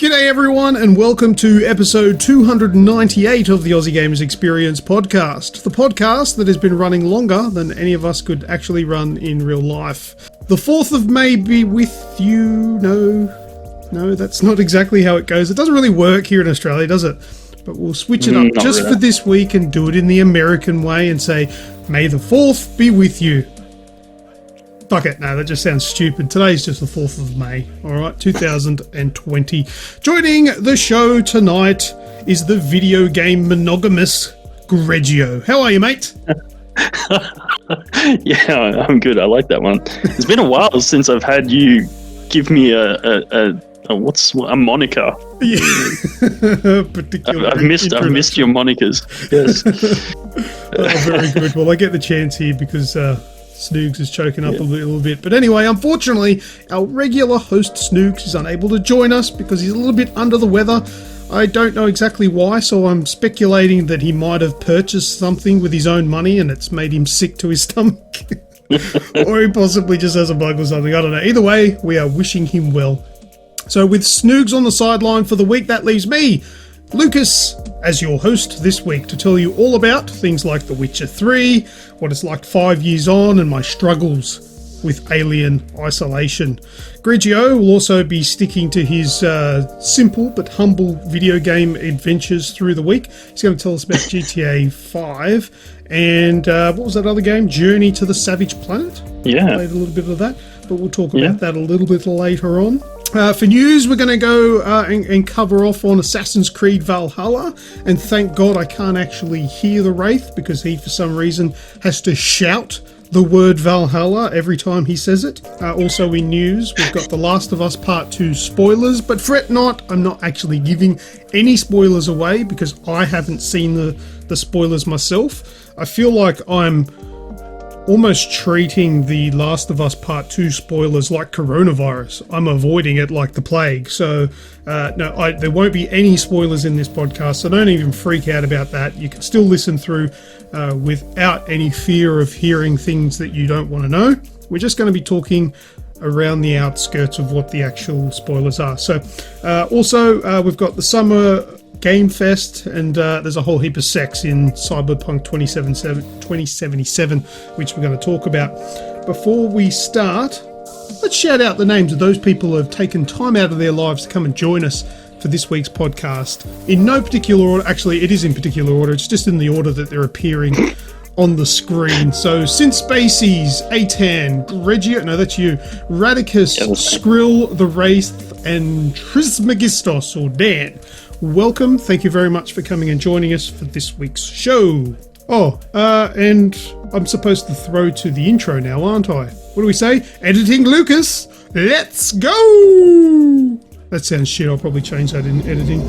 G'day everyone and welcome to episode 298 of the Aussie Gamers Experience podcast. The podcast that has been running longer than any of us could actually run in real life. The 4th of May be with you. No, that's not exactly how it goes. It doesn't really work here in Australia, does it? But we'll switch it up just really for this week and do it in the American way and say, May the 4th be with you. Fuck it, no, that just sounds stupid. Today's just the 4th of May, alright, 2020. Joining the show tonight is the video game monogamous Grejio. How are you, mate? Yeah, I'm good. I like that one. It's been a while since I've had you give me a moniker. Yeah. I've missed your monikers. Yes. Oh, very good. Well, I get the chance here because Snoogs is choking up a little bit. But anyway, unfortunately, our regular host Snoogs is unable to join us because he's a little bit under the weather. I don't know exactly why, so I'm speculating that he might have purchased something with his own money and it's made him sick to his stomach. Or he possibly just has a bug or something. I don't know. Either way, we are wishing him well. So with Snoogs on the sideline for the week, that leaves me, Lucas, as your host this week to tell you all about things like The Witcher 3, what it's like 5 years on, and my struggles with Alien Isolation. Grejio will also be sticking to his simple but humble video game adventures through the week. He's going to tell us about GTA 5 and what was that other game? Journey to the Savage Planet? Yeah. Played a little bit of that, but we'll talk about that a little bit later on. For news, we're going to go and cover off on Assassin's Creed Valhalla, and thank God I can't actually hear the Wraith because he, for some reason, has to shout the word Valhalla every time he says it. Also in news, we've got The Last of Us Part 2 spoilers, but fret not, I'm not actually giving any spoilers away because I haven't seen the spoilers myself. I feel like I'm almost treating The Last of Us Part 2 spoilers like coronavirus. I'm avoiding it like the plague. So, there won't be any spoilers in this podcast, so don't even freak out about that. You can still listen through without any fear of hearing things that you don't want to know. We're just going to be talking around the outskirts of what the actual spoilers are. So, also, we've got the Summer Game Fest, and there's a whole heap of sex in Cyberpunk 2077, which we're going to talk about. Before we start, let's shout out the names of those people who have taken time out of their lives to come and join us for this week's podcast. In no particular order, actually it is in particular order, it's just in the order that they're appearing on the screen. So, Synth Spacies, Atan, Grejio, no, that's you, Radicus, Skrill, The Wraith, and Trismegistos, or Dan. Welcome. Thank you very much for coming and joining us for this week's show. Oh, and I'm supposed to throw to the intro now, aren't I? What do we say? Editing Lucas. Let's go. That sounds shit. I'll probably change that in editing.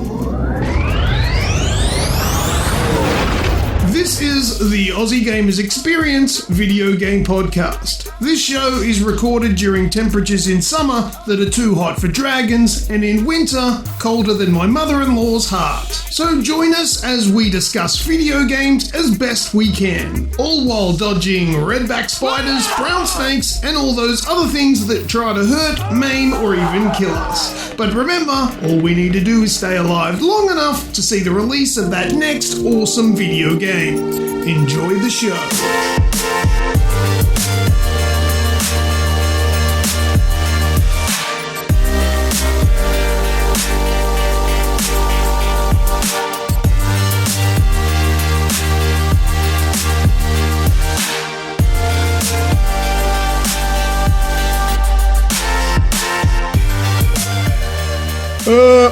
This is the Aussie Gamers Experience video game podcast. This show is recorded during temperatures in summer that are too hot for dragons, and in winter, colder than my mother-in-law's heart. So join us as we discuss video games as best we can, all while dodging redback spiders, brown snakes, and all those other things that try to hurt, maim, or even kill us. But remember, all we need to do is stay alive long enough to see the release of that next awesome video game. Enjoy the show.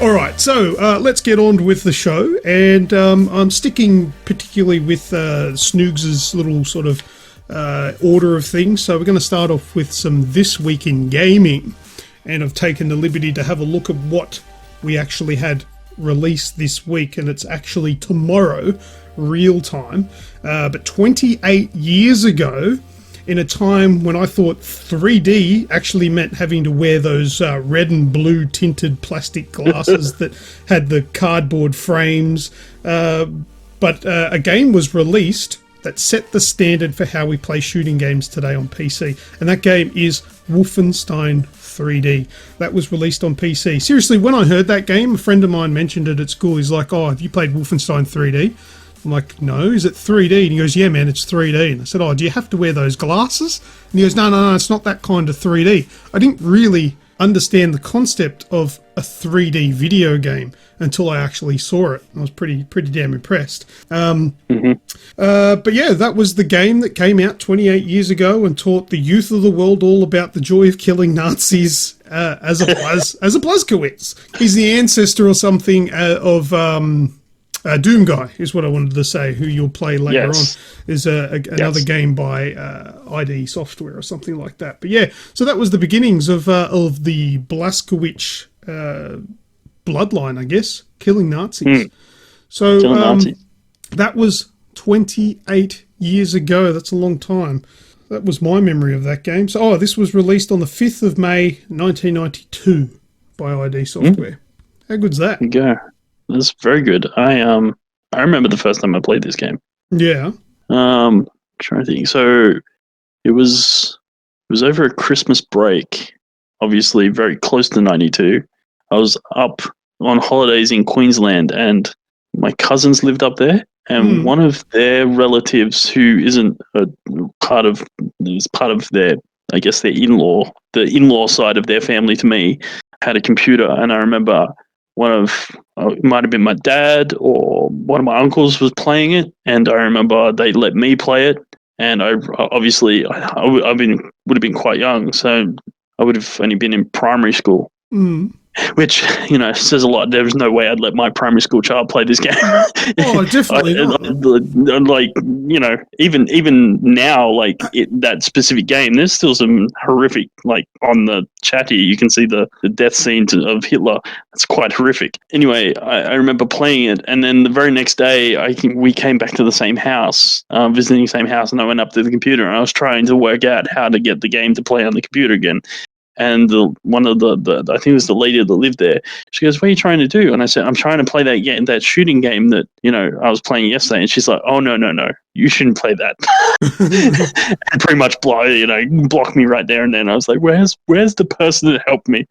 Alright, so let's get on with the show, and I'm sticking particularly with Snoogs' little sort of order of things, so we're going to start off with some This Week in Gaming, and I've taken the liberty to have a look at what we actually had released this week, and it's actually tomorrow, real time, but 28 years ago, in a time when I thought 3D actually meant having to wear those red and blue tinted plastic glasses that had the cardboard frames. But a game was released that set the standard for how we play shooting games today on PC. And that game is Wolfenstein 3D. That was released on PC. Seriously, when I heard that game, a friend of mine mentioned it at school. He's like, "Oh, have you played Wolfenstein 3D?" I'm like, "No, is it 3D?" And he goes, "Yeah, man, it's 3D." And I said, "Oh, do you have to wear those glasses?" And he goes, No, it's not that kind of 3D. I didn't really understand the concept of a 3D video game until I actually saw it. I was pretty damn impressed. But yeah, that was the game that came out 28 years ago and taught the youth of the world all about the joy of killing Nazis as a Blazkowicz. He's the ancestor or something of Doom Guy is what I wanted to say, who you'll play later on, is another game by ID Software or something like that. But yeah, so that was the beginnings of the Blazkowicz bloodline, I guess, killing Nazis. So Nazis. That was 28 years ago. That's a long time. That was my memory of that game. So, this was released on the 5th of May, 1992 by ID Software. How good's that? There you go. That's very good. I remember the first time I played this game. Yeah. Trying to think. So it was over a Christmas break. Obviously, very close to 92. I was up on holidays in Queensland, and my cousins lived up there. And one of their relatives, who isn't part of their, I guess, their the in-law side of their family to me, had a computer, and I remember it might have been my dad or one of my uncles was playing it, and I remember they let me play it, and I would have been quite young, so I would have only been in primary school. Which, says a lot. There was no way I'd let my primary school child play this game. Oh, definitely not. Like, even now, that specific game, there's still some horrific, like, on the chat here, you can see the death scene of Hitler. It's quite horrific. Anyway, I remember playing it, and then the very next day, we came back to the same house, visiting the same house, and I went up to the computer, and I was trying to work out how to get the game to play on the computer again. And one of the I think it was the lady that lived there. She goes, "What are you trying to do?" And I said, "I'm trying to play that shooting game that I was playing yesterday." And she's like, "Oh no, you shouldn't play that." And pretty much blocked me right there and then. I was like, "Where's the person that helped me?"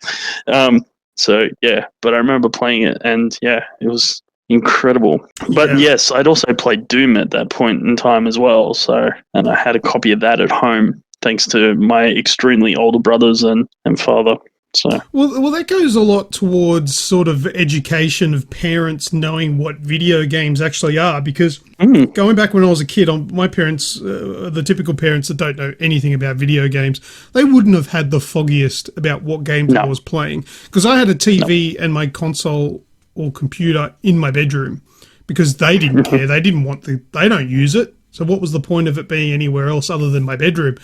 So yeah, but I remember playing it, and yeah, it was incredible. But yes, I'd also played Doom at that point in time as well. So, and I had a copy of that at home, thanks to my extremely older brothers and father. So well, that goes a lot towards sort of education of parents knowing what video games actually are. Because going back when I was a kid, my parents, the typical parents that don't know anything about video games, they wouldn't have had the foggiest about what games I was playing. Because I had a TV and my console or computer in my bedroom because they didn't care. They didn't want they don't use it. So what was the point of it being anywhere else other than my bedroom?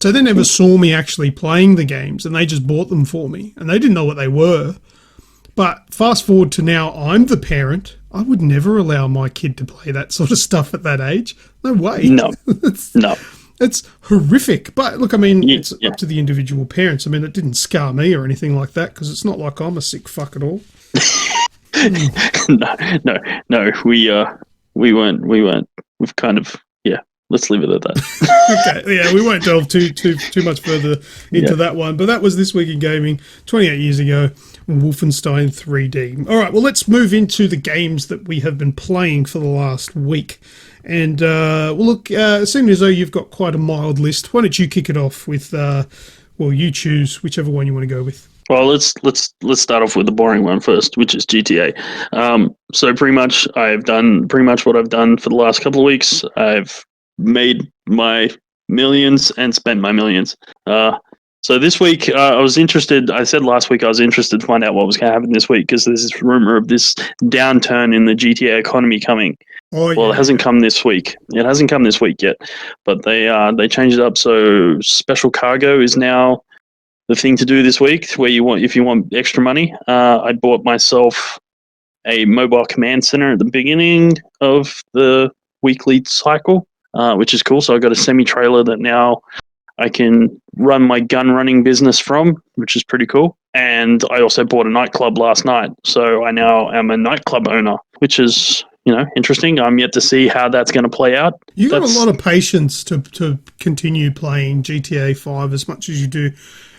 So they never saw me actually playing the games, and they just bought them for me, and they didn't know what they were. But fast forward to now, I'm the parent. I would never allow my kid to play that sort of stuff at that age. No way. No. No. It's horrific. But look, I mean, it's up to the individual parents. I mean, it didn't scar me or anything like that, because it's not like I'm a sick fuck at all. No. We weren't. We've kind of, let's leave it at Okay, that. yeah, we won't delve too much further into that one. But that was This Week in Gaming, 28 years ago, Wolfenstein 3D. All right, well, let's move into the games that we have been playing for the last week. And, look, seeing as though you've got quite a mild list, why don't you kick it off with, you choose whichever one you want to go with. Well, let's start off with the boring one first, which is GTA. So pretty much I've done what I've done for the last couple of weeks. I've made my millions and spent my millions. So this week I was interested. I said last week I was interested to find out what was going to happen this week because there's this rumor of this downturn in the GTA economy coming. Oh, yeah. Well, it hasn't come this week. It hasn't come this week yet, but they changed it up. So special cargo is now the thing to do this week, where if you want extra money. I bought myself a mobile command center at the beginning of the weekly cycle, which is cool. So I got a semi-trailer that now I can run my gun running business from, which is pretty cool. And I also bought a nightclub last night, so I now am a nightclub owner, which is interesting. I'm yet to see how that's going to play out. You got a lot of patience to continue playing GTA 5 as much as you do.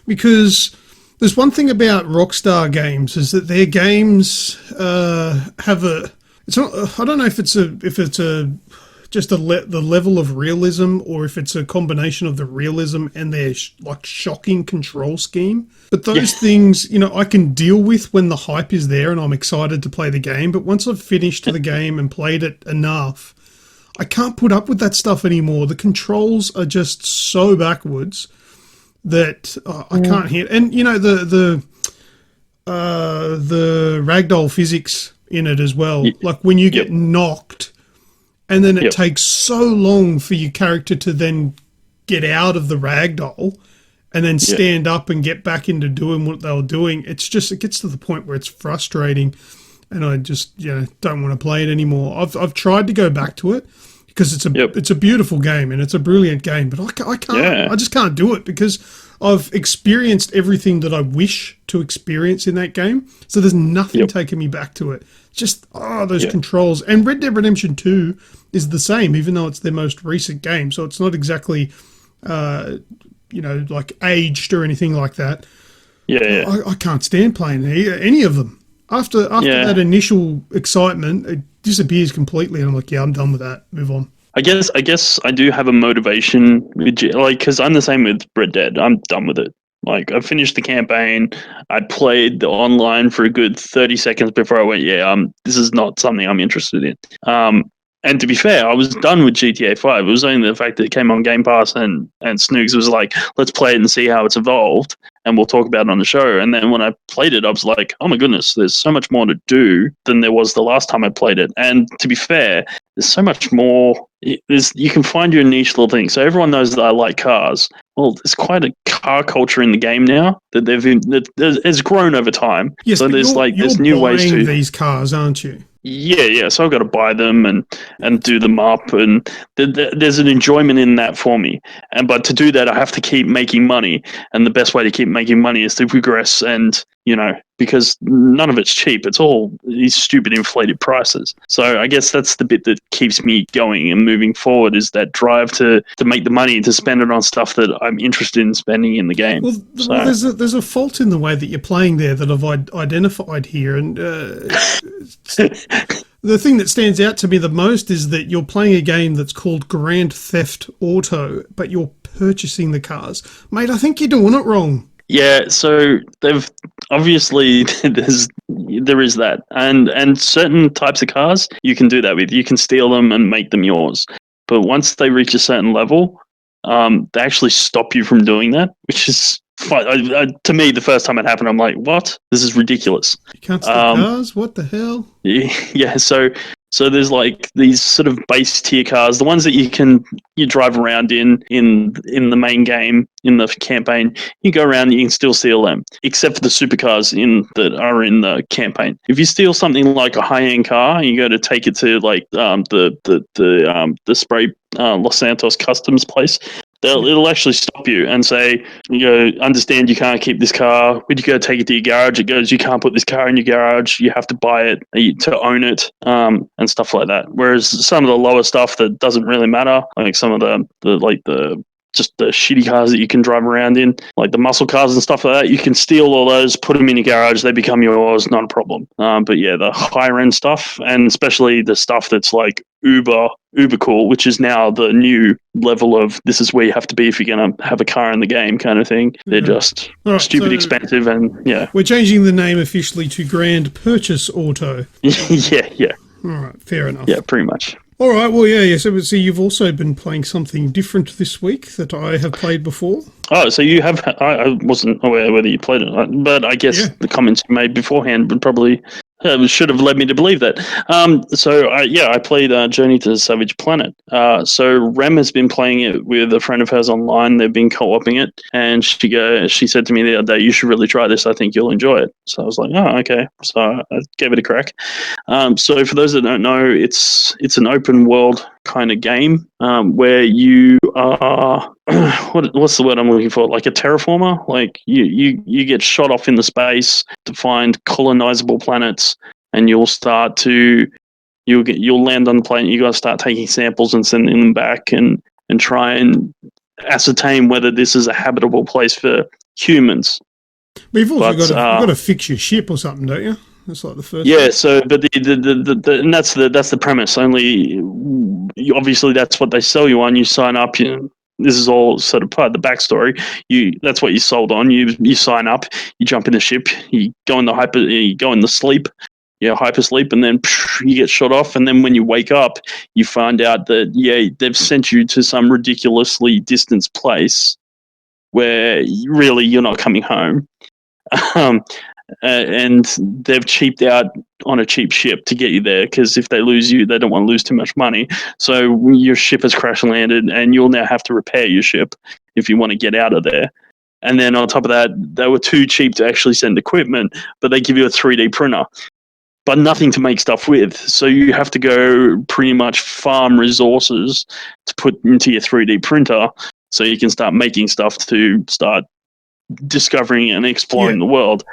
Because There's one thing about Rockstar games is that their games have a. It's not. I don't know if it's a just the level of realism, or if it's a combination of the realism and their like shocking control scheme. But those things, I can deal with when the hype is there and I'm excited to play the game. But once I've finished the game and played it enough, I can't put up with that stuff anymore. The controls are just so backwards that I can't hit. And the ragdoll physics in it as well. Like when you get knocked, and then it takes so long for your character to then get out of the ragdoll and then stand up and get back into doing what they were doing. It gets to the point where it's frustrating, and I just don't want to play it anymore. I've tried to go back to it because it's a beautiful game and it's a brilliant game, but I can't. I just can't do it because I've experienced everything that I wish to experience in that game. So there's nothing taking me back to it. Just those controls. And Red Dead Redemption 2 is the same, even though it's their most recent game. So it's not exactly like aged or anything like that. I can't stand playing any of them. After that initial excitement, it disappears completely, and I'm like, I'm done with that. Move on. I guess I do have a motivation, because I'm the same with Red Dead. I'm done with it. Like, I finished the campaign. I played the online for a good 30 seconds before I went, this is not something I'm interested in. And to be fair, I was done with GTA 5. It was only the fact that it came on Game Pass and Snoogs was like, let's play it and see how it's evolved, and we'll talk about it on the show. And then when I played it, I was like, oh my goodness, there's so much more to do than there was the last time I played it. And to be fair, there's so much more. You can find your niche little thing. So everyone knows that I like cars. Well, there's quite a car culture in the game now that has grown over time. Yes, so there's new ways to these cars, aren't you? Yeah. So I've got to buy them and do them up, and there's an enjoyment in that for me. But to do that, I have to keep making money, and the best way to keep making money is to progress, and because none of it's cheap. It's all these stupid inflated prices. So I guess that's the bit that keeps me going and moving forward, is that drive to make the money, to spend it on stuff that I'm interested in spending in the game. Well, there's a fault in the way that you're playing there that I've identified here, and the thing that stands out to me the most is that you're playing a game that's called Grand Theft Auto, but you're purchasing the cars. Mate, I think you're doing it wrong. Yeah, so they've obviously there is that, and certain types of cars you can do that with. You can steal them and make them yours, but once they reach a certain level, they actually stop you from doing that, which is fine. To me, the first time it happened, I'm like, "What? This is ridiculous." You can't steal cars? What the hell? Yeah. So there's like these sort of base tier cars, the ones that you drive around in the main game, in the campaign. You go around, you can still steal them, except for the supercars that are in the campaign. If you steal something like a high-end car, and you go to take it to like the spray Los Santos customs place, it'll actually stop you and say, understand you can't keep this car. When you go take it to your garage, it goes, you can't put this car in your garage. You have to buy it to own it, and stuff like that. Whereas some of the lower stuff that doesn't really matter, like some of the shitty cars that you can drive around in, like the muscle cars and stuff like that, you can steal all those, put them in your garage, they become yours, not a problem. But yeah, the higher end stuff, and especially the stuff that's like uber cool, which is now the new level of this is where you have to be if you're going to have a car in the game kind of thing. They're just stupid expensive, and we're changing the name officially to Grand Purchase Auto. Yeah. All right, fair enough. Yeah, pretty much. All right, well, yeah. So you've also been playing something different this week that I have played before. Oh, so you have. I wasn't aware whether you played it, but I guess the comments you made beforehand would probably should have led me to believe that. I played Journey to the Savage Planet. So Rem has been playing it with a friend of hers online. They've been co-oping it, and she said to me the other day, "You should really try this. I think you'll enjoy it." So I was like, "Oh, okay." So I gave it a crack. So for those that don't know, it's an open world kind of game where you are what's the word I'm looking for? Like a terraformer. Like you get shot off into space to find colonizable planets, and you'll land on the planet. You got to start taking samples and sending them back, and try and ascertain whether this is a habitable place for humans. But you've also But got to fix your ship or something, don't you? That's like the first. yeah, so but and that's the premise. Only obviously that's what they sell you on. You sign up. This is all sort of part of the backstory. That's what you sold on. You sign up. You jump in the ship. You go in the You go in the sleep. Hypersleep, and then you get shot off. And then when you wake up, you find out that they've sent you to some ridiculously distant place where really you're not coming home. Um, and they've cheaped out on a cheap ship to get you there because if they lose you, they don't want to lose too much money. So your ship has crash landed, and you'll now have to repair your ship if you want to get out of there. And then on top of that, they were too cheap to actually send equipment, but they give you a 3D printer, but nothing to make stuff with. So you have to go pretty much farm resources to put into your 3D printer so you can start making stuff to start discovering and exploring the world.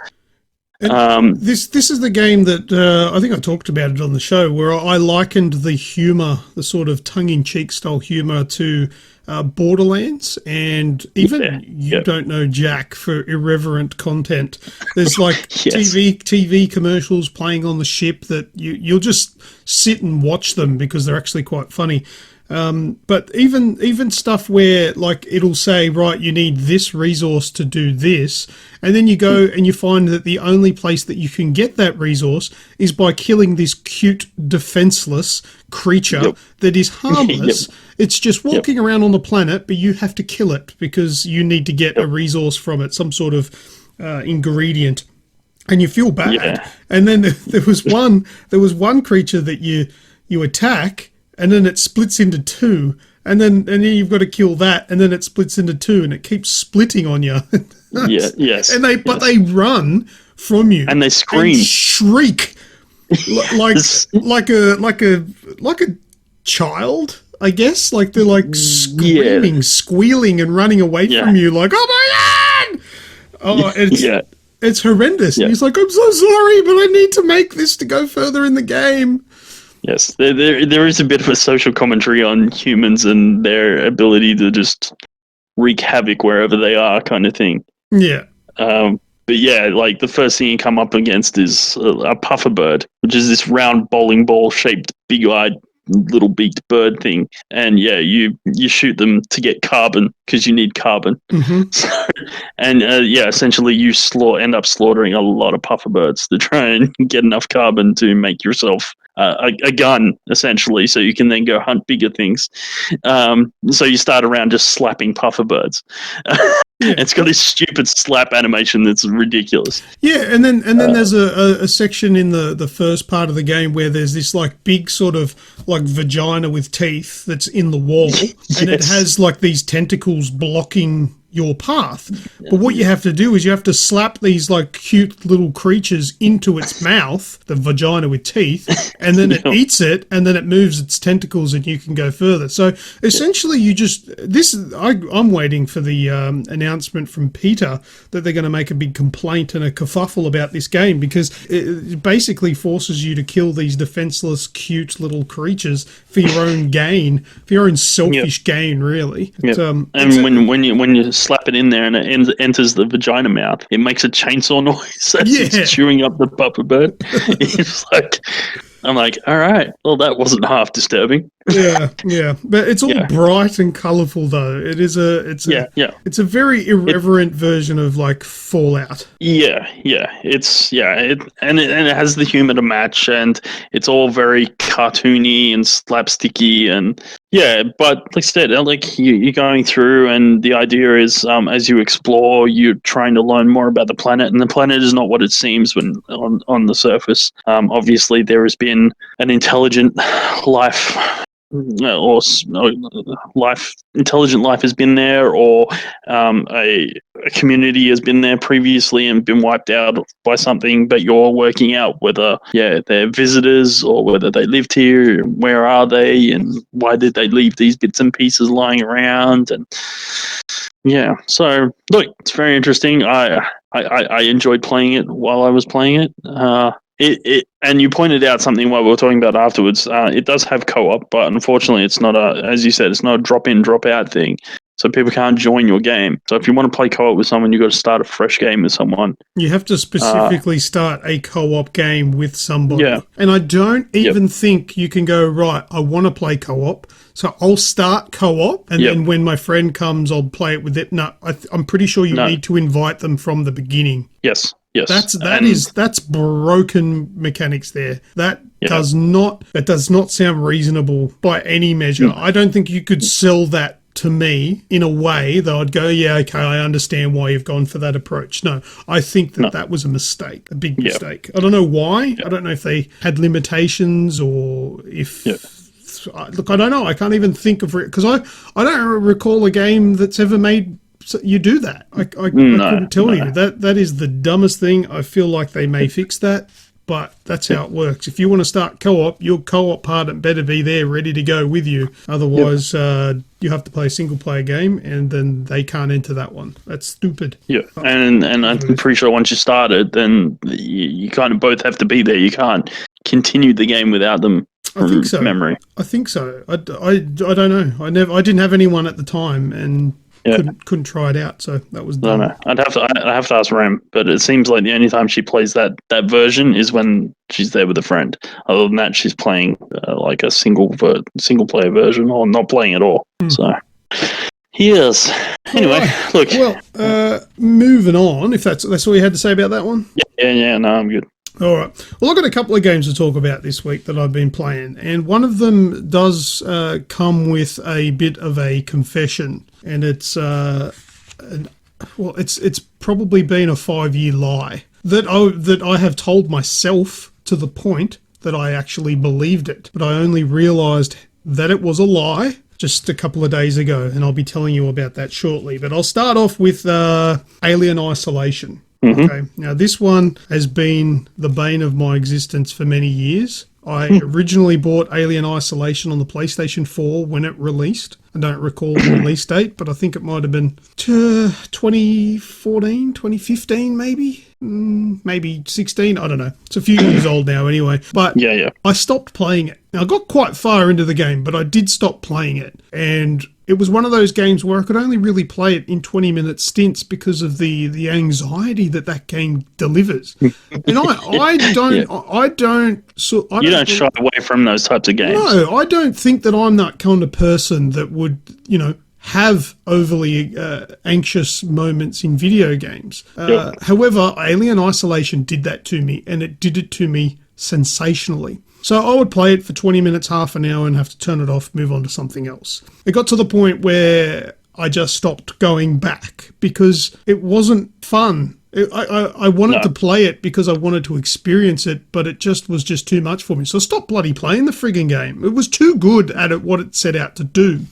This is the game that I think I talked about it on the show, where I likened the humour, the sort of tongue-in-cheek style humour, to Borderlands, and even you don't know Jack for irreverent content. There's like TV commercials playing on the ship that you'll just sit and watch them because they're actually quite funny. But even stuff where like it'll say, right, you need this resource to do this, and then you go and you find that the only place that you can get that resource is by killing this cute defenseless creature that is harmless. It's just walking around on the planet, but you have to kill it because you need to get a resource from it, some sort of ingredient, and you feel bad. And then there was one creature that you attack, and then it splits into two, and then you've got to kill that, and then it splits into two, and it keeps splitting on you. And they run from you, and they scream, and shriek, like a child, I guess. Like they're like screaming, squealing, and running away from you, like, oh my god! Oh, it's horrendous. He's like, I'm so sorry, but I need to make this to go further in the game. Yes, there is a bit of a social commentary on humans and their ability to just wreak havoc wherever they are, kind of thing. Yeah. But yeah, like the first thing you come up against is a puffer bird, which is this round bowling ball shaped, big-eyed, little beaked bird thing. And yeah, you shoot them to get carbon because you need carbon. And essentially you end up slaughtering a lot of puffer birds to try and get enough carbon to make yourself a gun, essentially, so you can then go hunt bigger things. So you start around just slapping puffer birds. It's got this stupid slap animation that's ridiculous. Yeah, and then there's a section in the first part of the game where there's this like big sort of like vagina with teeth that's in the wall, and it has like these tentacles blocking your path. But what you have to do is you have to slap these like cute little creatures into its mouth, the vagina with teeth, and then it eats it, and then it moves its tentacles and you can go further. So essentially I'm waiting for the announcement from Peter that they're going to make a big complaint and a kerfuffle about this game, because it basically forces you to kill these defenseless cute little creatures for your own gain, for your own selfish gain, really. And when you slap it in there and it enters the vagina mouth, it makes a chainsaw noise as it's chewing up the puffer bird. It's like, I'm like, all right, well, that wasn't half disturbing. But it's all bright and colourful, though. It's a very irreverent version of like Fallout. It has the humour to match, and it's all very cartoony and slapsticky, and but like I said, like you're going through, and the idea is as you explore, you're trying to learn more about the planet, and the planet is not what it seems when on the surface. Obviously, there has been an intelligent life. Intelligent life has been there, or a community has been there previously and been wiped out by something, but you're working out whether they're visitors or whether they lived here, where are they, and why did they leave these bits and pieces lying around. And so look, it's very interesting. I enjoyed playing it while I was playing it. And you pointed out something while we were talking about afterwards. It does have co-op, but unfortunately, it's not as you said, it's not a drop-in, drop-out thing. so people can't join your game. So if you want to play co-op with someone, you got to start a fresh game with someone. You have to specifically start a co-op game with somebody. Yeah. And I don't even think you can go, right, I want to play co-op, so I'll start co-op, and then when my friend comes, I'll play it with it. No, I'm pretty sure you need to invite them from the beginning. Yes. That's broken mechanics there. That does not sound reasonable by any measure. I don't think you could sell that to me in a way that I'd go, yeah, okay, I understand why you've gone for that approach. No, I think that was a mistake, a big mistake. I don't know why. I don't know if they had limitations or if... Look, I don't know. I can't even think of it because I don't recall a game that's ever made you do that. I couldn't tell you. That is the dumbest thing. I feel like they may fix that, but that's how it works. If you want to start co-op, your co-op partner better be there ready to go with you. Otherwise, you have to play a single-player game, and then they can't enter that one. That's stupid. Yeah, and I'm pretty sure once you start it, then you kind of both have to be there. You can't continue the game without them. I think so. Memory. I think so. I don't know. I didn't have anyone at the time, and couldn't try it out. So that was dumb. No. I have to ask Ram, but it seems like the only time she plays that version is when she's there with a friend. Other than that, she's playing like a single player version, or not playing at all. So. Yes. Anyway, right. Look. Well, moving on. If that's all you had to say about that one. Yeah. No, I'm good. All right. Well, I've got a couple of games to talk about this week that I've been playing, and one of them does come with a bit of a confession, and it's probably been a 5-year lie that I have told myself to the point that I actually believed it, but I only realised that it was a lie just a couple of days ago, and I'll be telling you about that shortly. But I'll start off with Alien Isolation. Okay. Now, this one has been the bane of my existence for many years. I originally bought Alien Isolation on the PlayStation 4 when it released. I don't recall the release date, but I think it might have been 2014, 2015 maybe? Maybe 16, I don't know. It's a few years old now anyway. But I stopped playing it. Now, I got quite far into the game, but I did stop playing it. And it was one of those games where I could only really play it in 20-minute stints because of the anxiety that game delivers. And I don't shy away from those types of games. No, I don't think that I'm that kind of person that would, have overly anxious moments in video games. However, Alien Isolation did that to me, and it did it to me sensationally. So I would play it for 20 minutes, half an hour, and have to turn it off, move on to something else. It got to the point where I just stopped going back because it wasn't fun. I wanted to play it because I wanted to experience it, but it was just too much for me. So I stopped bloody playing the frigging game. It was too good at what it set out to do.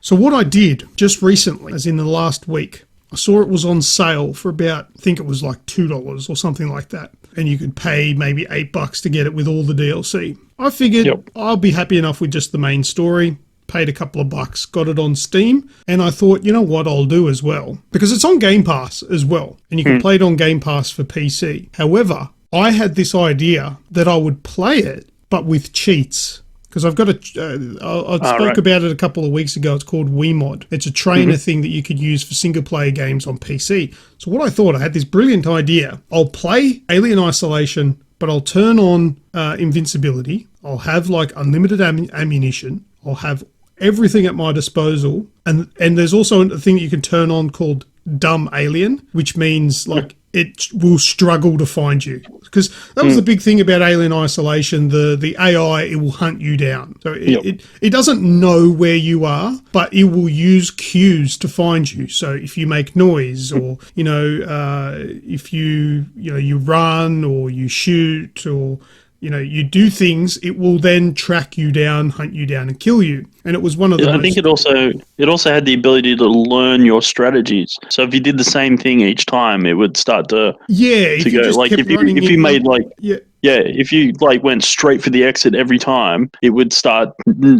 So what I did just recently, as in the last week, I saw it was on sale for about, I think it was like $2 or something like that. And you could pay maybe $8 to get it with all the DLC. I figured I'll be happy enough with just the main story. Paid a couple of bucks, got it on Steam, and I thought, you know what I'll do as well? Because it's on Game Pass as well, and you can play it on Game Pass for PC. However, I had this idea that I would play it, but with cheats. Because I've got I spoke about it a couple of weeks ago. It's called WeMod. It's a trainer thing that you could use for single-player games on PC. So what I thought, I had this brilliant idea. I'll play Alien Isolation, but I'll turn on invincibility. I'll have like unlimited ammunition. I'll have everything at my disposal. And there's also a thing that you can turn on called Dumb Alien, which means like it will struggle to find you. Because that was the big thing about Alien Isolation, the AI, it will hunt you down. So it doesn't know where you are, but it will use cues to find you. So if you make noise or, if you run or you shoot or, you do things, it will then track you down, hunt you down and kill you. And it was one of the I think it also had the ability to learn your strategies. So if you did the same thing each time, it would start to if go. Like if you made like if you like went straight for the exit every time, it would start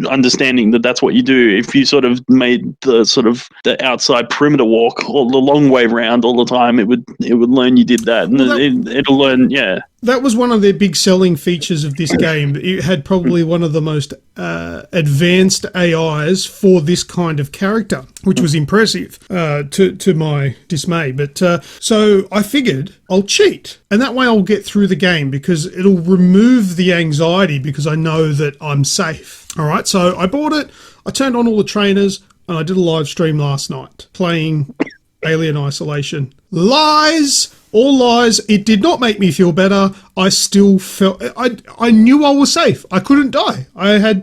understanding that that's what you do. If you sort of made the outside perimeter walk or the long way round all the time, it would learn you did that, and it'll learn. Yeah. that was one of their big selling features of this game. It had probably one of the most advanced AIs for this kind of character, which was impressive to my dismay. But so I figured I'll cheat, and that way I'll get through the game because it'll remove the anxiety because I know that I'm safe. All right, so I bought it. I turned on all the trainers, and I did a live stream last night playing Alien Isolation. Lies! All lies. It did not make me feel better. I still felt... I knew I was safe. I couldn't die. I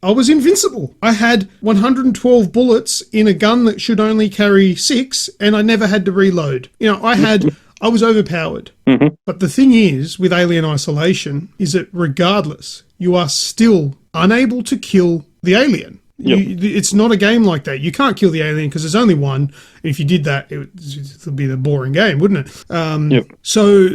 was invincible. I had 112 bullets in a gun that should only carry 6, and I never had to reload. You know, I was overpowered. Mm-hmm. But the thing is, with Alien Isolation, is that regardless, you are still unable to kill the alien. Yep. It's not a game like that. You can't kill the alien because there's only one. And if you did that, it would be a boring game, wouldn't it? So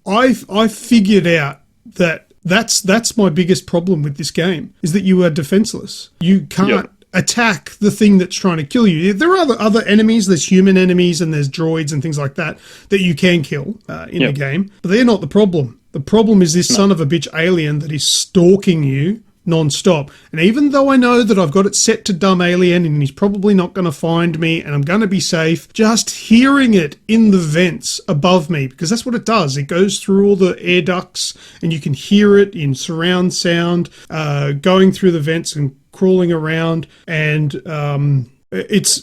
I figured out that that's my biggest problem with this game, is that you are defenseless. You can't attack the thing that's trying to kill you. There are other enemies. There's human enemies and there's droids and things like that you can kill in the game. But they're not the problem. The problem is this son of a bitch alien that is stalking you non-stop. And even though I know that I've got it set to dumb alien and he's probably not going to find me and I'm going to be safe, just hearing it in the vents above me, because that's what it does. It goes through all the air ducts and you can hear it in surround sound, going through the vents and crawling around, and it's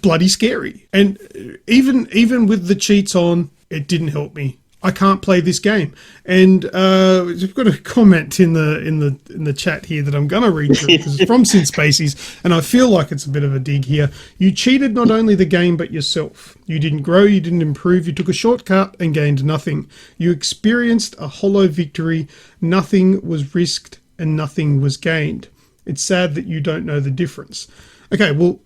bloody scary. And even with the cheats on, it didn't help me. I can't play this game. And we've got a comment in the chat here that I'm going to read through because it's from Sin Spacies, and I feel like it's a bit of a dig here. You cheated not only the game but yourself. You didn't grow, you didn't improve, you took a shortcut and gained nothing. You experienced a hollow victory. Nothing was risked and nothing was gained. It's sad that you don't know the difference. Okay, well,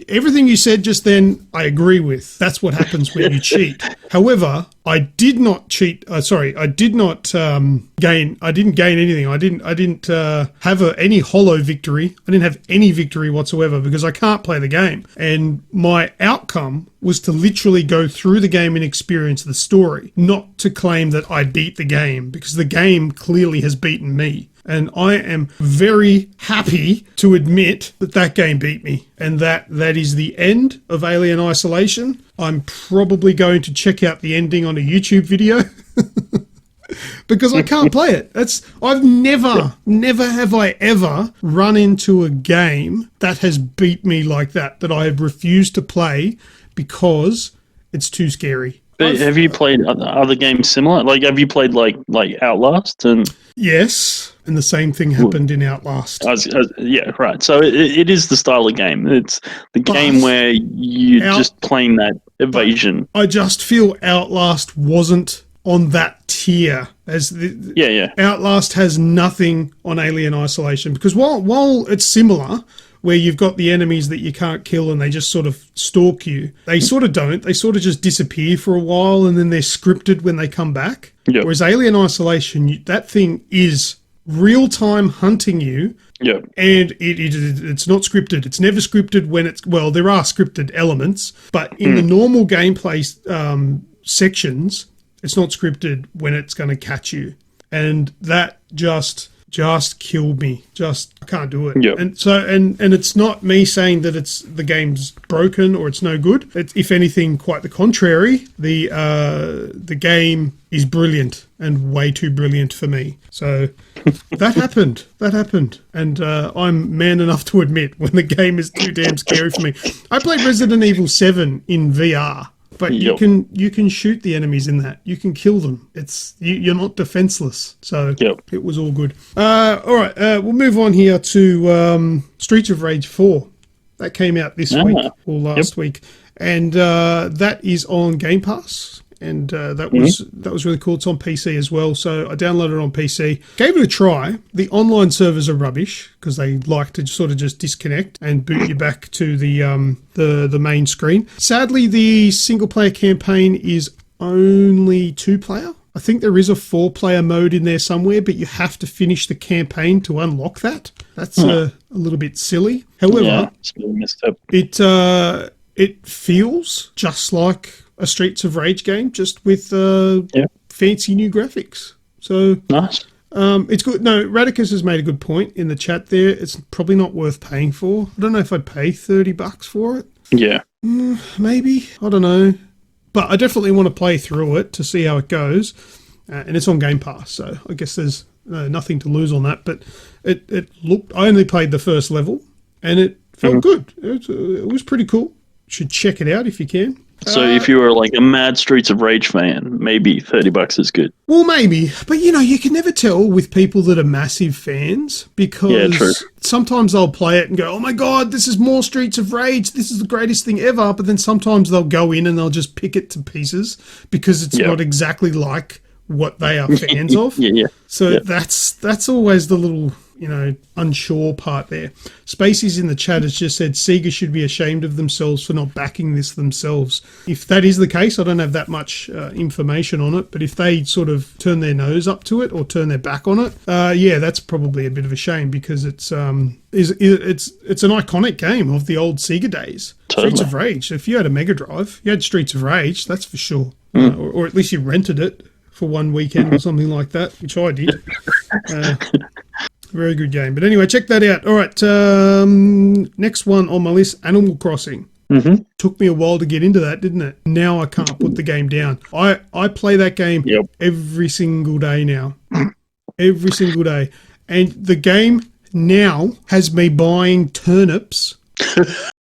everything you said just then, I agree with. That's what happens when you cheat. However, I did not cheat. I did not gain. I didn't gain anything. I didn't have any hollow victory. I didn't have any victory whatsoever because I can't play the game. And my outcome was to literally go through the game and experience the story, not to claim that I beat the game, because the game clearly has beaten me. And I am very happy to admit that game beat me. And that is the end of Alien Isolation. I'm probably going to check out the ending on a YouTube video because I can't play it. I've never have I ever run into a game that has beat me like that I have refused to play because it's too scary. But have you played other games similar? Like, have you played like Outlast? And yes, and the same thing happened in Outlast. Yeah, right. So it is the style of game. It's the game where you're just playing that evasion. I just feel Outlast wasn't on that tier as Outlast has nothing on Alien Isolation, because while it's similar, where you've got the enemies that you can't kill and they just sort of stalk you. They sort of don't. They sort of just disappear for a while and then they're scripted when they come back. Yep. Whereas Alien Isolation, that thing is real-time hunting you. Yep. And it's not scripted. It's never scripted when it's... Well, there are scripted elements, but in the normal gameplay sections, it's not scripted when it's going to catch you. And that just killed me. I can't do it. Yep. And so, and it's not me saying that the game's broken or it's no good. It's, if anything, quite the contrary. The game is brilliant and way too brilliant for me. So that happened. And I'm man enough to admit when the game is too damn scary for me. I played Resident Evil 7 in VR. But you can shoot the enemies in that. You can kill them. You're not defenseless. So it was all good. All right, we'll move on here to Streets of Rage 4. That came out this week or last week, and that is on Game Pass. And that was really cool. It's on PC as well, so I downloaded it on PC. Gave it a try. The online servers are rubbish because they like to sort of just disconnect and boot you back to the main screen. Sadly, the single player campaign is only 2-player. I think there is a 4-player mode in there somewhere, but you have to finish the campaign to unlock that. That's a little bit silly. However, it's really messed up. It feels just like a Streets of Rage game, just with fancy new graphics. So Nice. it's good. No, Radicus has made a good point in the chat there. It's probably not worth paying for. I don't know if I'd pay $30 for it. Yeah. Maybe. I don't know. But I definitely want to play through it to see how it goes. And it's on Game Pass, so I guess there's nothing to lose on that. But it looked... I only played the first level, and it felt good. It was pretty cool. Should check it out if you can. So if you were like a mad Streets of Rage fan, maybe $30 is good. Well, maybe. But, you can never tell with people that are massive fans because sometimes they'll play it and go, oh, my God, this is more Streets of Rage. This is the greatest thing ever. But then sometimes they'll go in and they'll just pick it to pieces because it's not exactly like what they are fans of. So that's always the little... unsure part there. Spacies in the chat has just said Sega should be ashamed of themselves for not backing this themselves. If that is the case, I don't have that much information on it, but if they sort of turn their nose up to it or turn their back on it, that's probably a bit of a shame because it's an iconic game of the old Sega days. Totally. Streets of Rage. So if you had a Mega Drive, you had Streets of Rage, that's for sure. Or at least you rented it for one weekend or something like that, which I did. Very good game. But anyway, check that out. All right. Next one on my list, Animal Crossing. Took me a while to get into that, didn't it? Now I can't put the game down. I play that game every single day now. Every single day. And the game now has me buying turnips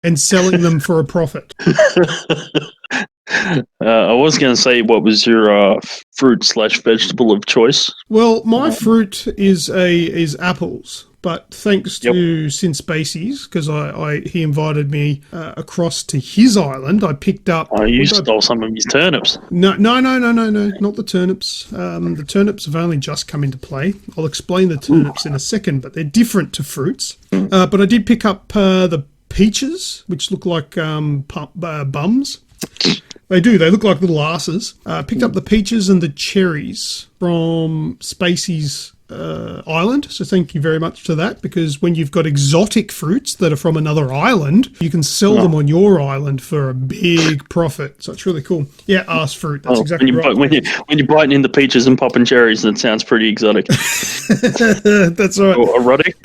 and selling them for a profit. I was going to say, what was your fruit/vegetable of choice? Well, my fruit is apples, but thanks to Sin Spacies, because he invited me across to his island, I picked up... Oh, you stole some of his turnips. No, not the turnips. The turnips have only just come into play. I'll explain the turnips in a second, but they're different to fruits. But I did pick up the peaches, which look like bums. They do. They look like little asses. Picked up the peaches and the cherries from Spacey's island. So thank you very much to that, because when you've got exotic fruits that are from another island, you can sell them on your island for a big profit. So it's really cool. Yeah, ass fruit. That's exactly right. When you're biting in the peaches and popping cherries, that sounds pretty exotic. That's right. Or erotic.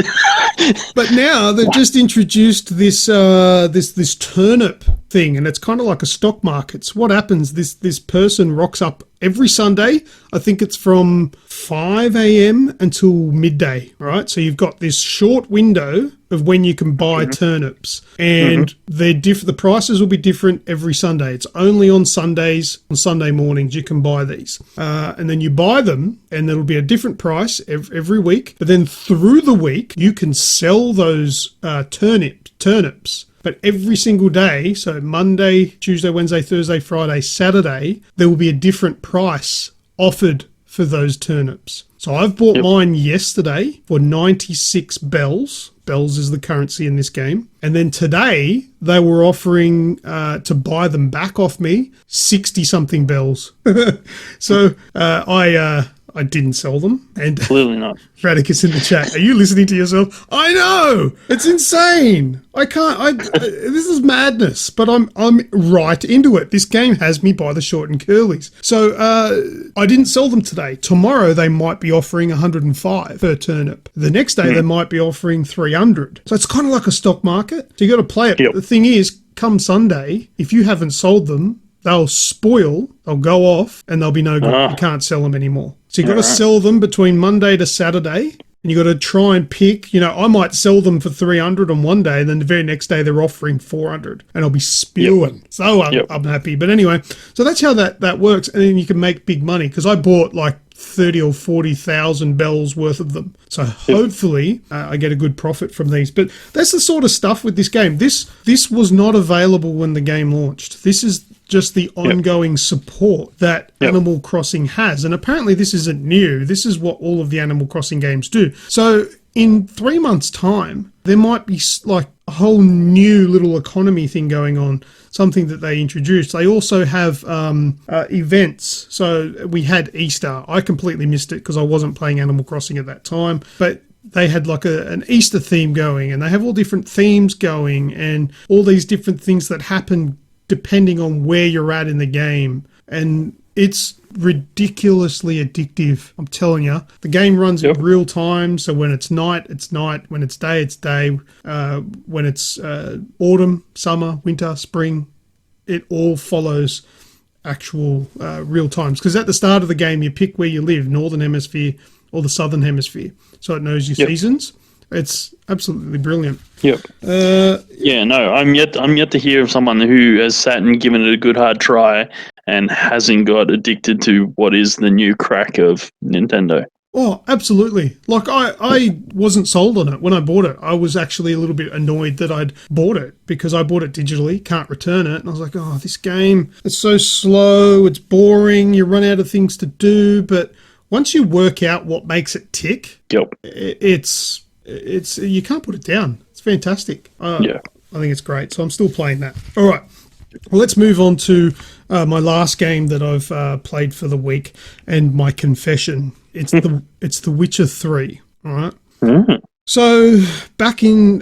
But now they've just introduced this this turnip thing, and it's kind of like a stock market. So what happens? This person rocks up every Sunday. I think it's from 5 a.m. until midday, right? So you've got this short window of when you can buy turnips, and they're the prices will be different every Sunday. It's only on Sundays, on Sunday mornings you can buy these, and then you buy them, and it'll be a different price every week. But then through the week you can sell those turnips. But every single day, so Monday, Tuesday, Wednesday, Thursday, Friday, Saturday, there will be a different price offered for those turnips. So I've bought mine yesterday for 96 bells. Bells is the currency in this game. And then today, they were offering to buy them back off me 60-something bells. So I didn't sell them. And Clearly not. Radicus in the chat, are you listening to yourself? I know! It's insane! I can't... this is madness, but I'm right into it. This game has me by the short and curlies. So I didn't sell them today. Tomorrow they might be offering 105 per turnip. The next day they might be offering 300. So it's kind of like a stock market. So you got to play it. Yep. The thing is, come Sunday, if you haven't sold them, they'll spoil, they'll go off, and they'll be no good. You can't sell them anymore. So you've got to sell them between Monday to Saturday, and you've got to try and pick, I might sell them for 300 on one day, and then the very next day they're offering 400, and I'll be spewing. Yep. So I'm happy. But anyway, so that's how that works, and then you can make big money, because I bought like 30 or 40,000 bells worth of them. So hopefully I get a good profit from these. But that's the sort of stuff with this game. This was not available when the game launched. This is just the ongoing support that Animal Crossing has. And apparently this isn't new. This is what all of the Animal Crossing games do. So in 3 months' time, there might be like a whole new little economy thing going on, something that they introduced. They also have events. So we had Easter. I completely missed it because I wasn't playing Animal Crossing at that time. But they had like an Easter theme going, and they have all different themes going, and all these different things that happen depending on where you're at in the game. And It's ridiculously addictive. I'm telling you. The game runs in real time, so when it's night, it's night. When it's day, it's day. When it's autumn, summer, winter, spring, it all follows actual real times. Because at the start of the game, you pick where you live, Northern Hemisphere or the Southern Hemisphere, so it knows your seasons. It's absolutely brilliant. Yep. I'm yet to hear of someone who has sat and given it a good hard try and hasn't got addicted to what is the new crack of Nintendo. Oh, absolutely. Like, I wasn't sold on it when I bought it. I was actually a little bit annoyed that I'd bought it because I bought it digitally, can't return it. And I was like, oh, this game, it's so slow, it's boring, you run out of things to do. But once you work out what makes it tick, it's you can't put it down. It's fantastic. I think it's great. So I'm still playing that. All right. Well, let's move on to my last game that I've played for the week and my confession. It's The Witcher 3. All right. Mm-hmm. So back in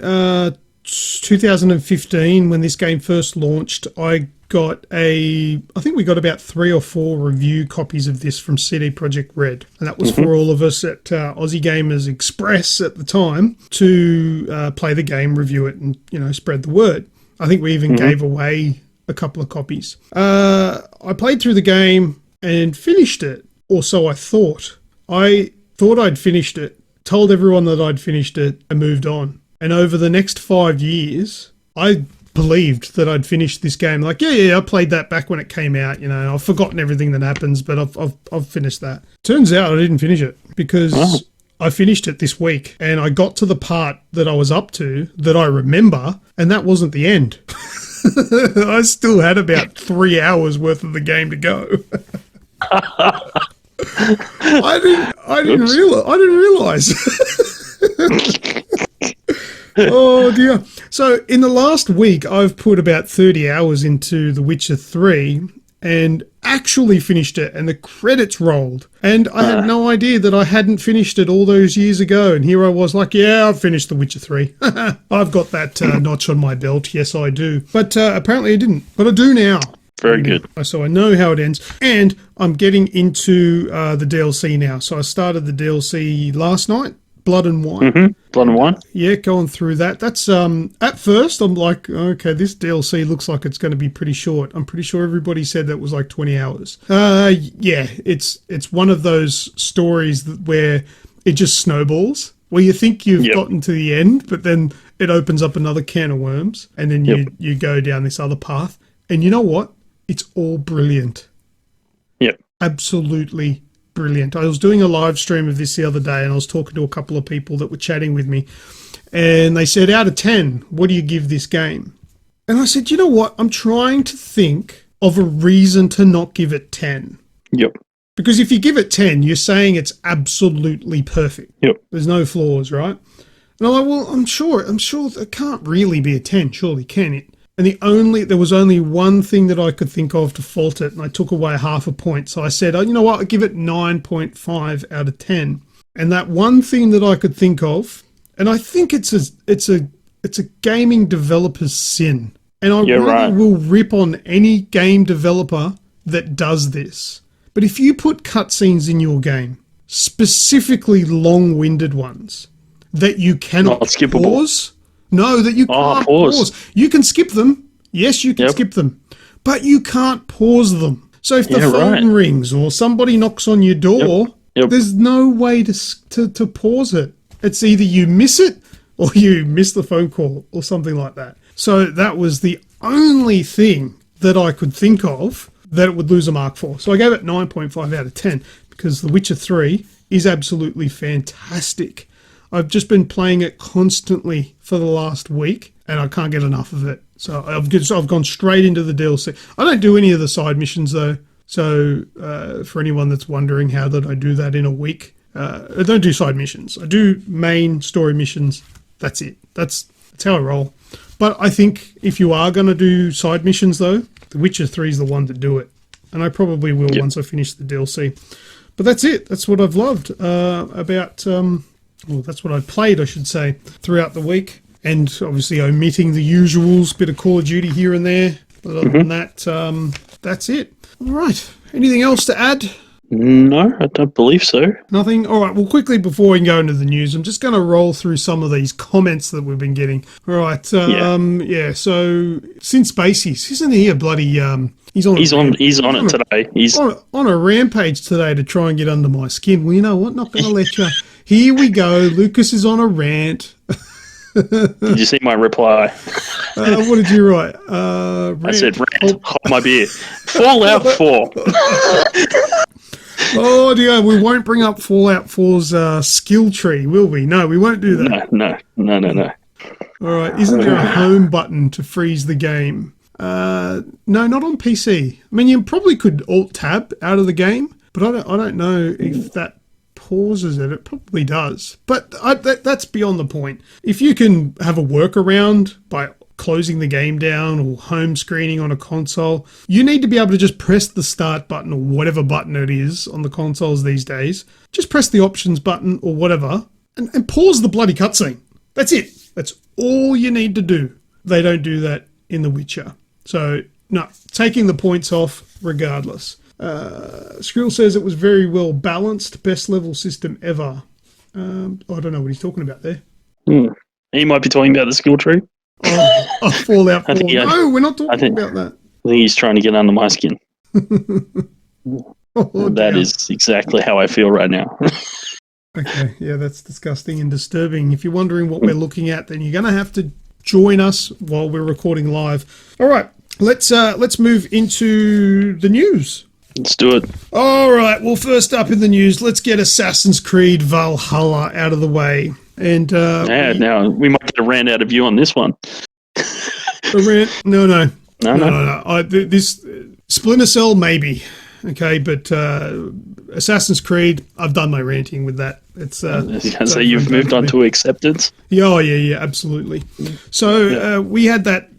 2015, when this game first launched, I think we got about 3 or 4 review copies of this from CD Projekt Red. And that was for all of us at Aussie Gamers Express at the time to play the game, review it, and, spread the word. I think we even gave away a couple of copies. I played through the game and finished it, or so I thought. I thought I'd finished it, told everyone that I'd finished it, and moved on. And over the next 5 years, I believed that I'd finished this game. Like, I played that back when it came out. I've forgotten everything that happens, but I've finished that. Turns out I didn't finish it because I finished it this week, and I got to the part that I was up to that I remember, and that wasn't the end. I still had about 3 hours worth of the game to go. I didn't realize. Oh dear. So in the last week, I've put about 30 hours into The Witcher 3 and actually finished it, and the credits rolled. And I had no idea that I hadn't finished it all those years ago. And here I was like, I've finished The Witcher 3. I've got that notch on my belt. Yes, I do. But apparently I didn't. But I do now. Very good. So I know how it ends. And I'm getting into the DLC now. So I started the DLC last night. Blood and Wine. Mm-hmm. Blood and Wine. Yeah, going through that. That's at first I'm like, okay, this DLC looks like it's going to be pretty short. I'm pretty sure everybody said that was like 20 hours. It's one of those stories where it just snowballs, where you think you've gotten to the end, but then it opens up another can of worms, and then you go down this other path. And you know what? It's all brilliant. Yep. Absolutely brilliant. I was doing a live stream of this the other day, and I was talking to a couple of people that were chatting with me, and they said, out of 10, what do you give this game? And I said, you know what? I'm trying to think of a reason to not give it 10. Yep. Because if you give it 10, you're saying it's absolutely perfect. Yep. There's no flaws, right? And I'm like, well, I'm sure it can't really be a 10, surely, can it? And there was only one thing that I could think of to fault it, and I took away half a point. So I said, you know what, I'll give it 9.5 out of 10. And that one thing that I could think of, and I think it's a gaming developer's sin. And I will rip on any game developer that does this. But if you put cutscenes in your game, specifically long-winded ones, that you cannot pause... No, that you can't pause. You can skip them. Yes, you can skip them. But you can't pause them. So if the phone rings or somebody knocks on your door, there's no way to pause it. It's either you miss it or you miss the phone call or something like that. So that was the only thing that I could think of that it would lose a mark for. So I gave it 9.5 out of 10 because The Witcher 3 is absolutely fantastic. I've just been playing it constantly for the last week, and I can't get enough of it. So I've gone straight into the DLC. I don't do any of the side missions, though. So for anyone that's wondering how did I do that in a week, I don't do side missions. I do main story missions. That's it. That's how I roll. But I think if you are going to do side missions, though, The Witcher 3 is the one to do it. And I probably will once I finish the DLC. But that's it. That's what I've loved about... Well, that's what I played, I should say, throughout the week. And obviously omitting the usuals, bit of Call of Duty here and there. But other than that, that's it. All right. Anything else to add? No, I don't believe so. Nothing? All right, well, quickly before we can go into the news, I'm just going to roll through some of these comments that we've been getting. All right, so since Spacey's, isn't he a bloody, he's on it today. He's on a rampage today to try and get under my skin. Well, you know what? Not going to let you. Here we go. Lucas is on a rant. Did you see my reply? What did you write? I said, rant, hold my beer. Fallout 4. Oh dear, we won't bring up Fallout 4's skill tree, will we? No, we won't do that. No. All right, isn't there a home button to freeze the game? No, not on PC. I mean, you probably could Alt-Tab out of the game, but I don't know if that pauses it. It probably does. But that's beyond the point. If you can have a workaround by closing the game down or home screening on a console, you need to be able to just press the start button or whatever button it is on the consoles these days. Just press the options button or whatever and pause the bloody cutscene. That's it. That's all you need to do. They don't do that in The Witcher. So, no, taking the points off regardless. Skrill says it was very well balanced, best level system ever. I don't know what he's talking about there. He might be talking about the skill tree. Fallout 4. No, we're not talking about that. I think he's trying to get under my skin. That Dear. is exactly how I feel right now. Okay, yeah, that's disgusting and disturbing. If you're wondering what we're looking at, then you're going to have to join us while we're recording live. All right, let's move into the news. Let's do it. All right, well, first up in the news, let's get Assassin's Creed Valhalla out of the way. And now we might get a rant out of you on this one. A rant? No. This Splinter Cell, maybe. Okay, but Assassin's Creed, I've done my ranting with that. It's so you've moved on to acceptance. Yeah, absolutely. So we had that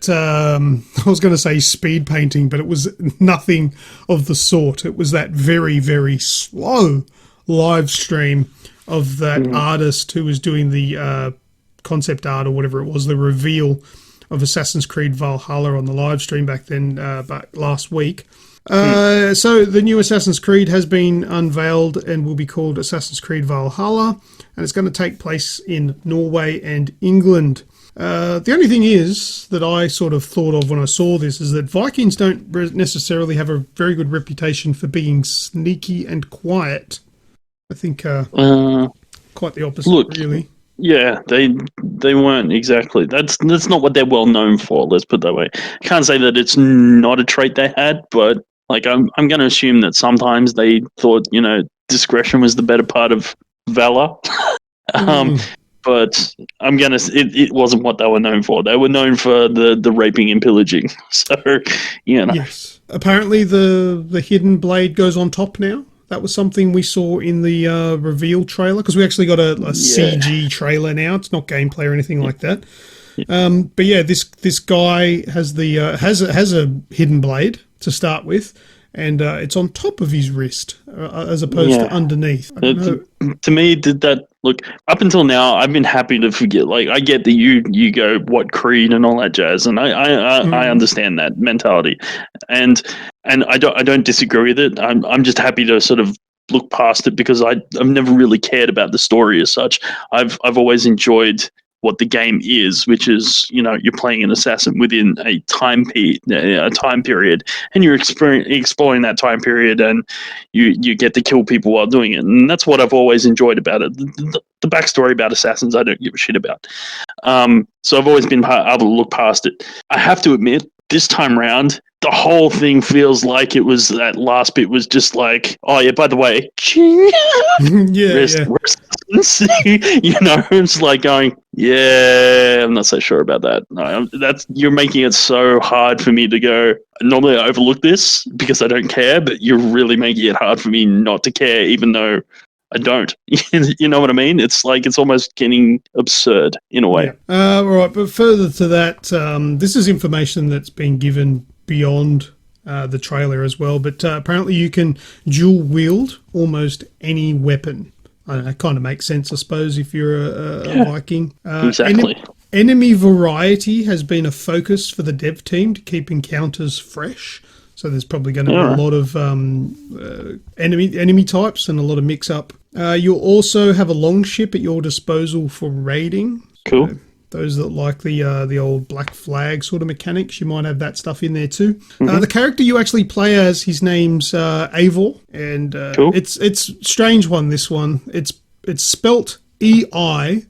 I was going to say speed painting, but it was nothing of the sort. It was that very, very slow live stream of that artist who was doing the concept art or whatever it was, the reveal of Assassin's Creed Valhalla on the live stream back then, back last week. So the new Assassin's Creed has been unveiled and will be called Assassin's Creed Valhalla, and it's going to take place in Norway and England. The only thing is that I sort of thought of when I saw this is that Vikings don't necessarily have a very good reputation for being sneaky and quiet. I think quite the opposite, really. Yeah, they weren't exactly. That's not what they're well known for. Let's put it that way. I can't say that it's not a trait they had, but like I'm going to assume that sometimes they thought discretion was the better part of valor. But I'm gonna. It wasn't what they were known for. They were known for the raping and pillaging. So Yes. Apparently, the hidden blade goes on top now. That was something we saw in the reveal trailer, because we actually got a CG trailer now. It's not gameplay or anything like that. But yeah, this guy has has a hidden blade to start with, and it's on top of his wrist as opposed to underneath. To me, did that look? Up until now, I've been happy to forget. Like, I get that you go what Creed and all that jazz, and I understand that mentality, and I don't disagree with it. I'm just happy to sort of look past it, because I've never really cared about the story as such. I've always enjoyed what the game is, which is, you're playing an assassin within a time period, and you're exploring that time period, and you get to kill people while doing it, and that's what I've always enjoyed about it. The backstory about assassins, I don't give a shit about. So I've always been able to look past it. I have to admit, this time round, the whole thing feels like it was, that last bit was just like, oh yeah, by the way, it's like going, yeah, I'm not so sure about that. No, you're making it so hard for me to go. Normally I overlook this because I don't care, but you're really making it hard for me not to care, even though I don't. You know what I mean? It's like, it's almost getting absurd in a way. All right, but further to that, this is information that's been given beyond the trailer as well, but apparently you can dual wield almost any weapon. I don't know, it kind of makes sense, I suppose, if you're a Viking. Exactly. Enemy variety has been a focus for the dev team to keep encounters fresh. So there's probably going to be a lot of enemy types and a lot of mix-up. You'll also have a long ship at your disposal for raiding. Cool. So those that like the old Black Flag sort of mechanics, you might have that stuff in there too. The character you actually play as, his name's Eivor, and it's a strange one. This one, it's spelt Eivor,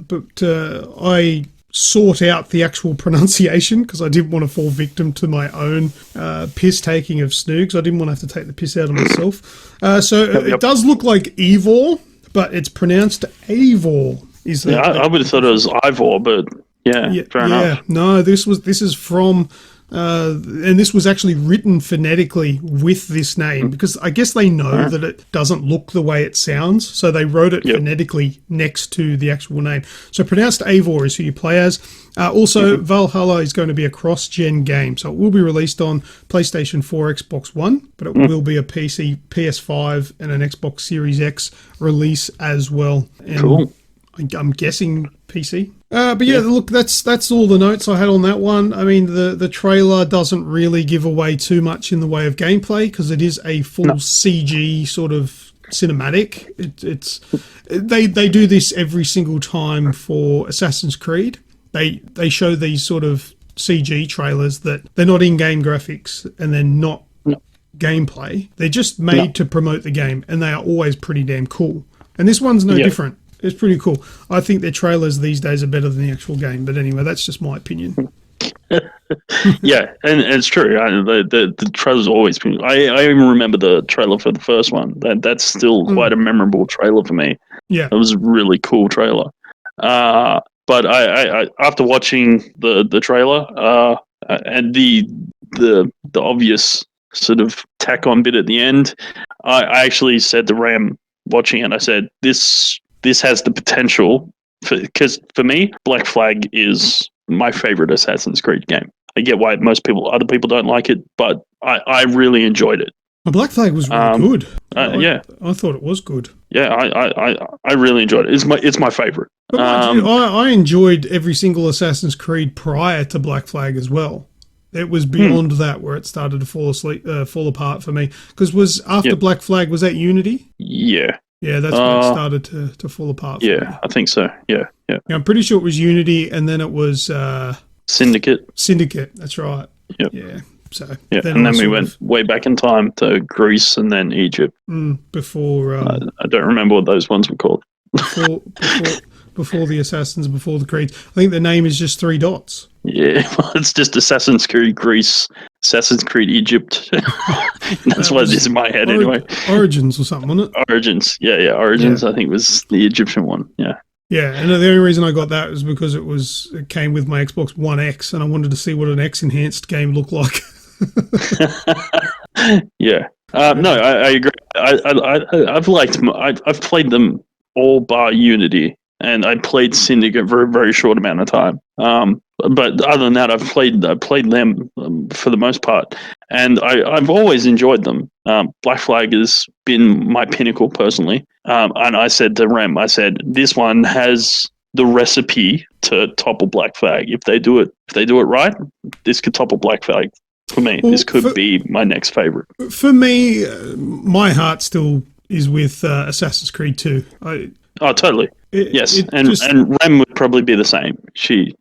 but I sort out the actual pronunciation because I didn't want to fall victim to my own piss taking of Snoogs. I didn't want to have to take the piss out of myself. It does look like Eivor, but it's pronounced Eivor. I would have thought it was Ivor, but fair enough. No, this is from, and this was actually written phonetically with this name because I guess they know that it doesn't look the way it sounds, so they wrote it phonetically next to the actual name. So pronounced Eivor is who you play as. Also, Valhalla is going to be a cross-gen game, so it will be released on PlayStation 4, Xbox One, but it will be a PC, PS5, and an Xbox Series X release as well. And cool. I'm guessing PC. But look, that's all the notes I had on that one. I mean, the trailer doesn't really give away too much in the way of gameplay because it is a full CG sort of cinematic. They do this every single time for Assassin's Creed. They show these sort of CG trailers that they're not in-game graphics and they're not gameplay. They're just made to promote the game, and they are always pretty damn cool. And this one's no different. It's pretty cool. I think their trailers these days are better than the actual game. But anyway, that's just my opinion. Yeah, and it's true. The trailer's always been... I even remember the trailer for the first one. That's still quite a memorable trailer for me. Yeah. It was a really cool trailer. But I after watching the trailer and the obvious sort of tack on bit at the end, I actually said to Ram watching it, I said, this has the potential, because for me, Black Flag is my favorite Assassin's Creed game. I get why other people don't like it, but I really enjoyed it. Black Flag was really good. I thought it was good. Yeah, I really enjoyed it. It's my favorite. But I enjoyed every single Assassin's Creed prior to Black Flag as well. It was beyond that where it started to fall apart for me. Because after Black Flag, was that Unity? Yeah. Yeah, that's when it started to fall apart. Yeah, I think so. Yeah. I'm pretty sure it was Unity, and then it was Syndicate. Syndicate, that's right. Yep. Yeah. So then we went way back in time to Greece and then Egypt. Before I don't remember what those ones were called. Before the Assassins, before the Creeds. I think the name is just 3 dots. Yeah, well, it's just Assassin's Creed Greece, Assassin's Creed Egypt. That's what it is in my head anyway. Origins or something, wasn't it? Origins, yeah. Origins, I think was the Egyptian one, yeah. Yeah, and the only reason I got that was because it came with my Xbox One X, and I wanted to see what an X-enhanced game looked like. Yeah. No, I agree. I've played them all bar Unity, and I played Syndicate for a very short amount of time. But other than that, I've played them for the most part, and I've always enjoyed them. Black Flag has been my pinnacle personally, and I said to Rem, this one has the recipe to topple Black Flag. If they do it right, this could topple Black Flag for me. This could be my next favorite. For me, my heart still is with Assassin's Creed 2. Oh, totally. Yes, and Rem would probably be the same. She,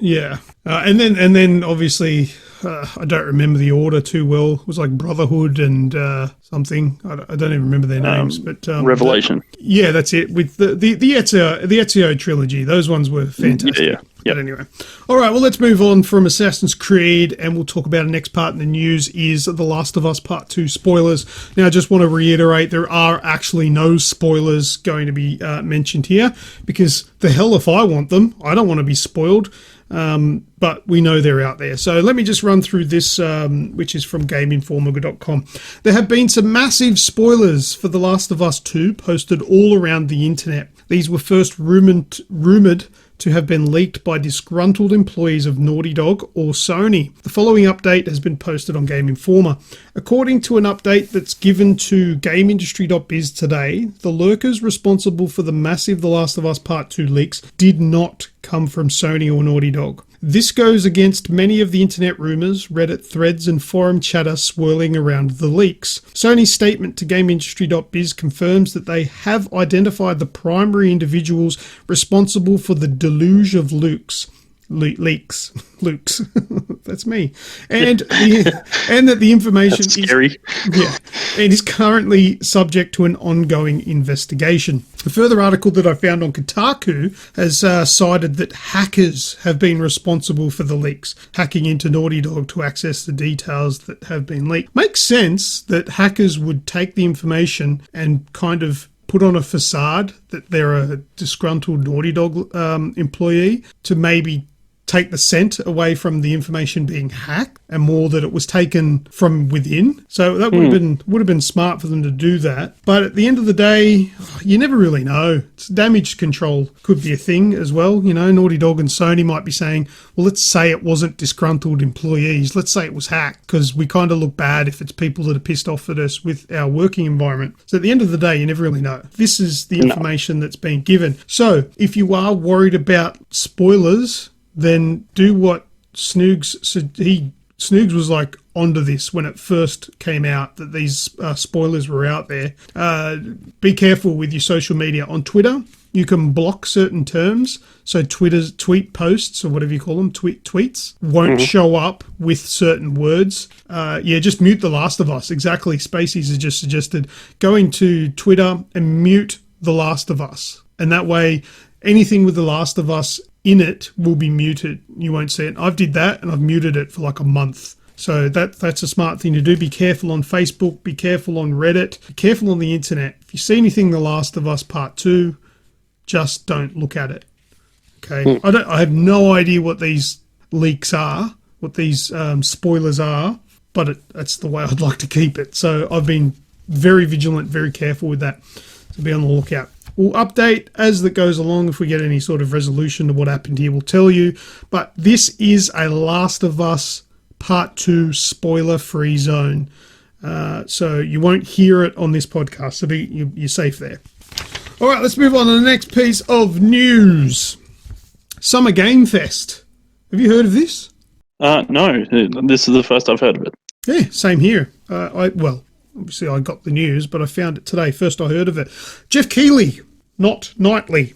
Yeah, and then obviously I don't remember the order too well. It was like Brotherhood and something. I don't even remember their names, but Revelation. That's it. With the Ezio trilogy, those ones were fantastic. Yeah. But anyway, all right. Well, let's move on from Assassin's Creed, and we'll talk about the next part in the news is The Last of Us Part 2 spoilers. Now, I just want to reiterate there are actually no spoilers going to be mentioned here because the hell if I want them. I don't want to be spoiled. But we know they're out there. So let me just run through this, which is from GameInformer.com. There have been some massive spoilers for The Last of Us 2 posted all around the internet. These were first rumoured to have been leaked by disgruntled employees of Naughty Dog or Sony. The following update has been posted on Game Informer. According to an update that's given to GameIndustry.biz today, the lurkers responsible for the massive The Last of Us Part 2 leaks did not come from Sony or Naughty Dog. This goes against many of the internet rumours, Reddit threads and forum chatter swirling around the leaks. Sony's statement to GameIndustry.biz confirms that they have identified the primary individuals responsible for the deluge of leaks. That's me. And that the information That's scary. and is currently subject to an ongoing investigation. A further article that I found on Kotaku has cited that hackers have been responsible for the leaks, hacking into Naughty Dog to access the details that have been leaked. Makes sense that hackers would take the information and kind of put on a facade that they're a disgruntled Naughty Dog employee to maybe take the scent away from the information being hacked, and more that it was taken from within. So that would have been smart for them to do that. But at the end of the day, you never really know. Damage control could be a thing as well. You know, Naughty Dog and Sony might be saying, well, let's say it wasn't disgruntled employees. Let's say it was hacked, because we kind of look bad if it's people that are pissed off at us with our working environment. So at the end of the day, you never really know. This is the information that's being given. So if you are worried about spoilers, then do what Snoogs said. Snoogs was like onto this when it first came out that these spoilers were out there. Be careful with your social media. On Twitter, you can block certain terms. So Twitter's tweet posts, or whatever you call them, tweets, won't show up with certain words. Just mute The Last of Us. Exactly. Spaceys has just suggested going to Twitter and mute The Last of Us. And that way, anything with The Last of Us in it will be muted. You won't see it. I've did that and I've muted it for like a month. So that's a smart thing to do. Be careful on Facebook. Be careful on Reddit. Be careful on the internet. If you see anything The Last of Us Part 2, just don't look at it. Okay. I have no idea what these leaks are, what these spoilers are, but that's the way I'd like to keep it. So I've been very vigilant, very careful with that. So be on the lookout. We'll update as that goes along. If we get any sort of resolution to what happened here, we'll tell you. But this is a Last of Us Part 2 spoiler-free zone. So you won't hear it on this podcast. So you're safe there. All right, let's move on to the next piece of news. Summer Game Fest. Have you heard of this? No, this is the first I've heard of it. Yeah, same here. Obviously I got the news, but I found it today. First I heard of it. Jeff Keighley, not Knightley,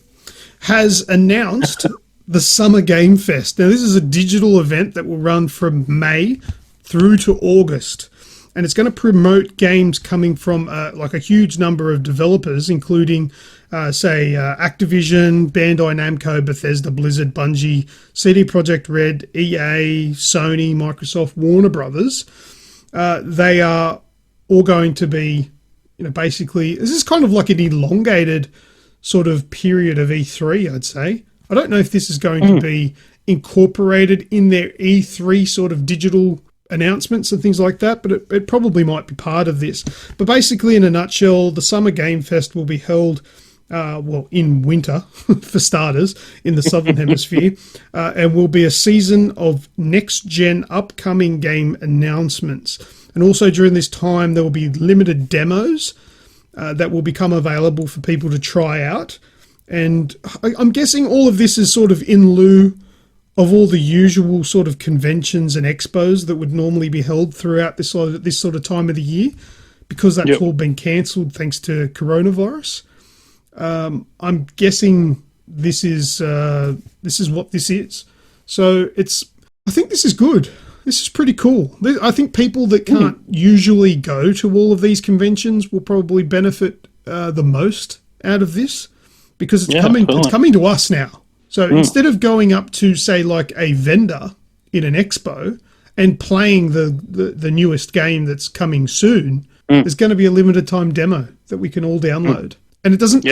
has announced the Summer Game Fest. Now, this is a digital event that will run from May through to August. And it's going to promote games coming from a huge number of developers, including, Activision, Bandai Namco, Bethesda, Blizzard, Bungie, CD Projekt Red, EA, Sony, Microsoft, Warner Brothers. They are all going to be, basically, this is kind of like an elongated sort of period of E3, I'd say. I don't know if this is going to be incorporated in their E3 sort of digital announcements and things like that, but it probably might be part of this. But basically, in a nutshell, the Summer Game Fest will be held in winter, for starters, in the Southern Hemisphere, and will be a season of next-gen upcoming game announcements. And also during this time, there will be limited demos that will become available for people to try out. And I'm guessing all of this is sort of in lieu of all the usual sort of conventions and expos that would normally be held throughout this sort of time of the year, because that's all been cancelled thanks to coronavirus. I'm guessing this is what this is. So I think this is good. This is pretty cool. I think people that can't usually go to all of these conventions will probably benefit the most out of this, because it's coming to us now. So instead of going up to, say, like a vendor in an expo and playing the newest game that's coming soon, there's going to be a limited time demo that we can all download. And it doesn't.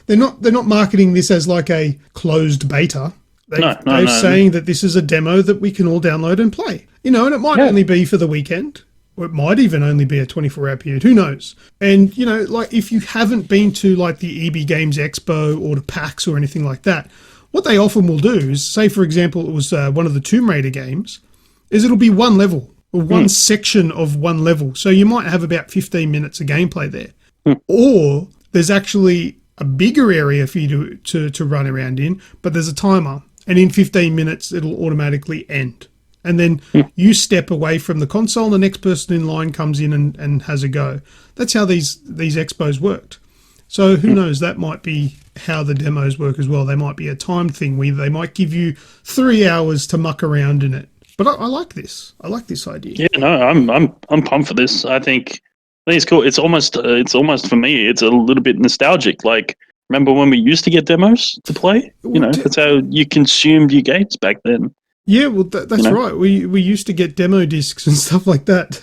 They're not marketing this as like a closed beta. They're saying that this is a demo that we can all download and play. And it might only be for the weekend, or it might even only be a 24-hour period. Who knows? And, like if you haven't been to like the EB Games Expo or the PAX or anything like that, what they often will do is, say, for example, it was one of the Tomb Raider games, is it'll be one level or one section of one level. So you might have about 15 minutes of gameplay there. Or there's actually a bigger area for you to run around in, but there's a timer. and in 15 minutes it'll automatically end. And then you step away from the console and the next person in line comes in and has a go. That's how these expos worked. So who knows, that might be how the demos work as well. They might be a timed thing where they might give you 3 hours to muck around in it. But I like this. I like this idea. Yeah, no, I'm pumped for this. I think it's cool. It's almost for me, it's a little bit nostalgic. Like, remember when we used to get demos to play? You know, that's how you consumed your games back then. Yeah, well, that's right. We used to get demo discs and stuff like that.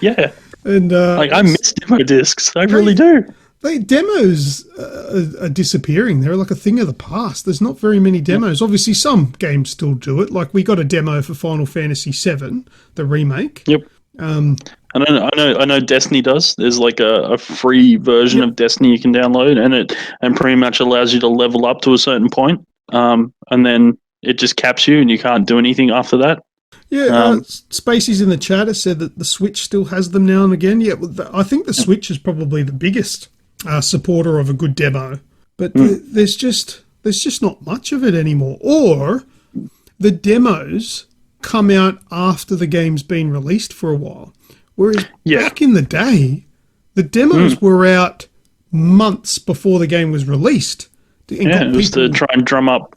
Yeah. And like, I miss demo discs. I really do. Demos are disappearing. They're like a thing of the past. There's not very many demos. Obviously, some games still do it. Like, we got a demo for Final Fantasy VII, the remake. Yep. I know Destiny does. There's like a free version of Destiny you can download, and pretty much allows you to level up to a certain point. And then it just caps you, and you can't do anything after that. Yeah, Spacey's in the chat has said that the Switch still has them now and again. Yeah, I think the Switch is probably the biggest supporter of a good demo, but there's just not much of it anymore. Or the demos come out after the game's been released for a while, whereas back in the day, the demos were out months before the game was released. It was to try and drum up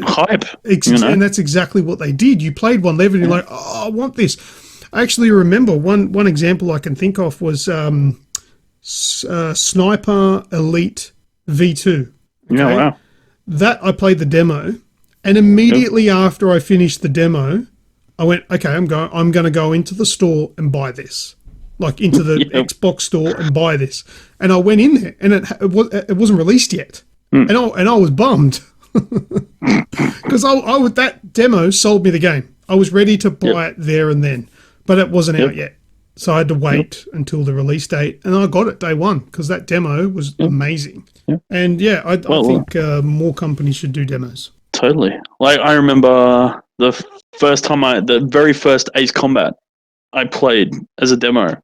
hype. And that's exactly what they did. You played one level and you're like, oh, I want this. I actually remember one example I can think of was Sniper Elite V2. Okay? Yeah, wow. That I played the demo, and immediately after I finished the demo, I went, okay, I'm going to go into the store and buy this. Like, into the Xbox store and buy this. And I went in there, and it wasn't released yet. And I was bummed because that demo sold me the game. I was ready to buy it there and then, but it wasn't out yet. So I had to wait until the release date, and I got it day one because that demo was amazing. And I think more companies should do demos. Totally. Like, I remember the very first Ace Combat I played as a demo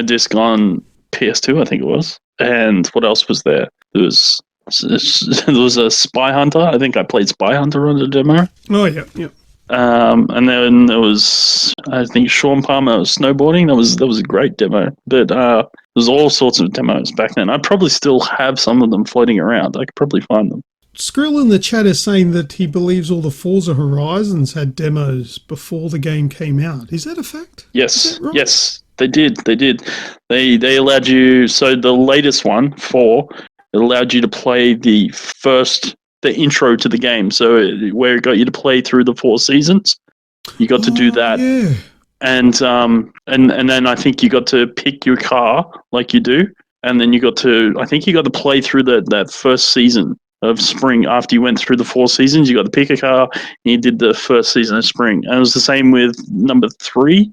disc on PS2, I think it was. And what else was there? There was a Spy Hunter. I think I played Spy Hunter on the demo. Oh, yeah. And then there was, I think, Sean Palmer snowboarding. That was a great demo. But there's all sorts of demos back then. I probably still have some of them floating around. I could probably find them. Skrill in the chat is saying that he believes all the Forza Horizons had demos before the game came out. Is that a fact? Yes. Right? Yes, they did. They allowed you. So the latest one, 4. It allowed you to play the intro to the game. So where it got you to play through the 4 seasons, you got to do that. Yeah. And then I think you got to pick your car like you do, and then you got to play through that first season of Spring. After you went through the 4 seasons, you got to pick a car, and you did the first season of Spring. And it was the same with number 3.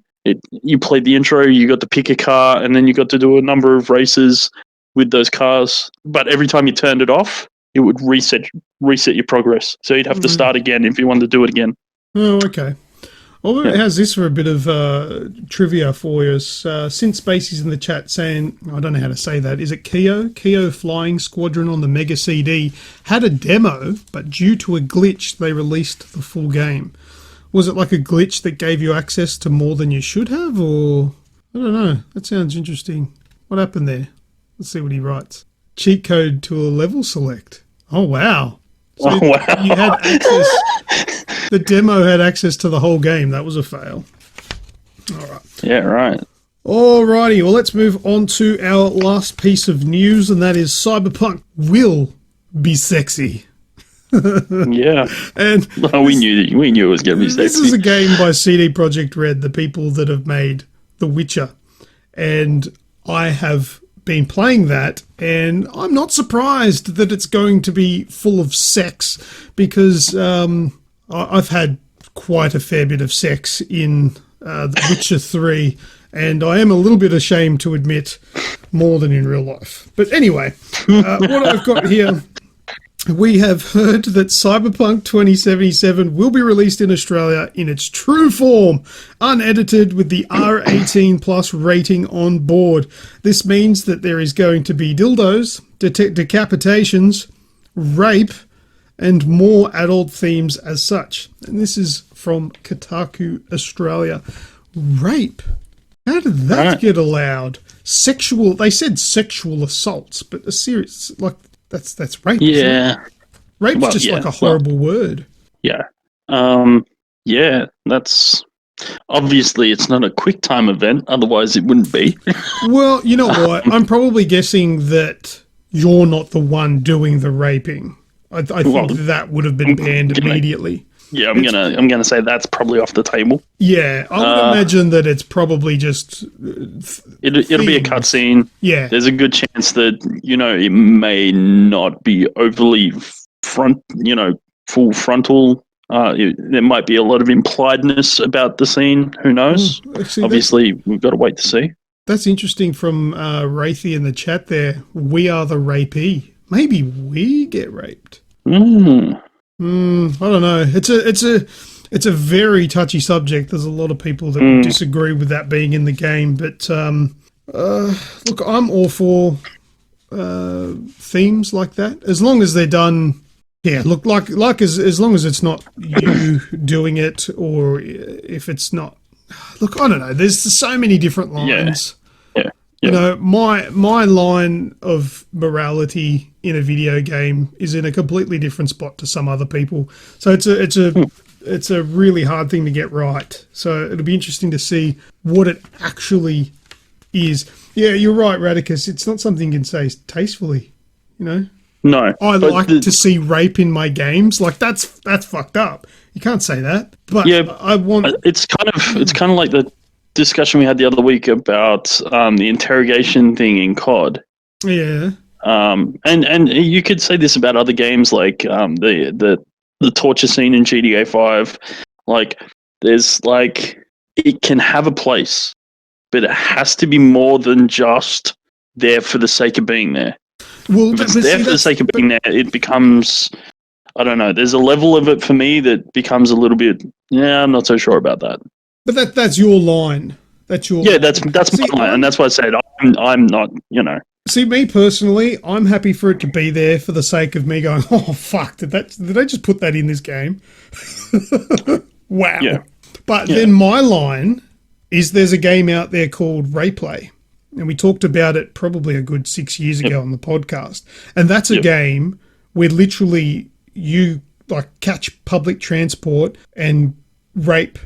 You played the intro, you got to pick a car, and then you got to do a number of races with those cars, but every time you turned it off, it would reset your progress. So you'd have to start again if you wanted to do it again. Oh, okay. Well, it has this for a bit of trivia for us. Since Spacey's in the chat saying, I don't know how to say that, is it Keo? Keo Flying Squadron on the Mega CD had a demo, but due to a glitch, they released the full game. Was it like a glitch that gave you access to more than you should have, or I don't know. That sounds interesting. What happened there? Let's see what he writes. Cheat code to a level select. Oh, wow. So you had access. The demo had access to the whole game. That was a fail. All right. Yeah, right. All righty. Well, let's move on to our last piece of news, and that is Cyberpunk will be sexy. Yeah. And we knew it was going to be sexy. This is a game by CD Projekt Red, the people that have made The Witcher. And I have been playing that, and I'm not surprised that it's going to be full of sex, because I've had quite a fair bit of sex in The Witcher 3, and I am a little bit ashamed to admit more than in real life. But anyway, what I've got here, we have heard that Cyberpunk 2077 will be released in Australia in its true form, unedited, with the R18 plus rating on board. This means that there is going to be dildos, decapitations, rape, and more adult themes as such. And this is from Kotaku Australia. Rape. How did that get allowed? Sexual. They said sexual assaults, but a serious that's rape. Yeah. Rape's just like a horrible word. Yeah. Yeah. That's obviously it's not a quick time event. Otherwise, it wouldn't be. Well, you know what? I'm probably guessing that you're not the one doing the raping. I think that would have been banned immediately. Yeah, I'm gonna say that's probably off the table. Yeah, I would imagine that it's probably just it'll be a cutscene. Yeah, there's a good chance that it may not be overly full frontal. There might be a lot of impliedness about the scene. Who knows? Actually, obviously, we've got to wait to see. That's interesting from Wraithy in the chat there. We are the rapee. Maybe we get raped. I don't know. It's a very touchy subject. There's a lot of people that disagree with that being in the game. But look, I'm all for themes like that, as long as they're done. Yeah, look, like as long as it's not you doing it, or if it's not. Look, I don't know. There's so many different lines. Yeah. My line of morality in a video game is in a completely different spot to some other people. So it's a really hard thing to get right. So it'll be interesting to see what it actually is. Yeah, you're right, Radicus. It's not something you can say tastefully, No. I like to see rape in my games. Like that's fucked up. You can't say that. But yeah, I want. It's kind of like the discussion we had the other week about the interrogation thing in COD. Yeah. And you could say this about other games like the torture scene in GTA 5. Like there's it can have a place, but it has to be more than just there for the sake of being there. Well, if it's there for the sake of being there, it becomes, I don't know, there's a level of it for me that becomes a little bit, I'm not so sure about that. But that's your line. That's your line. That's my line, and that's why I said I'm not, See, me personally, I'm happy for it to be there for the sake of me going, oh, fuck, did I just put that in this game? Wow. Yeah. But then my line is there's a game out there called Rayplay. And we talked about it probably a good 6 years ago on the podcast. And that's a game where literally you catch public transport and rape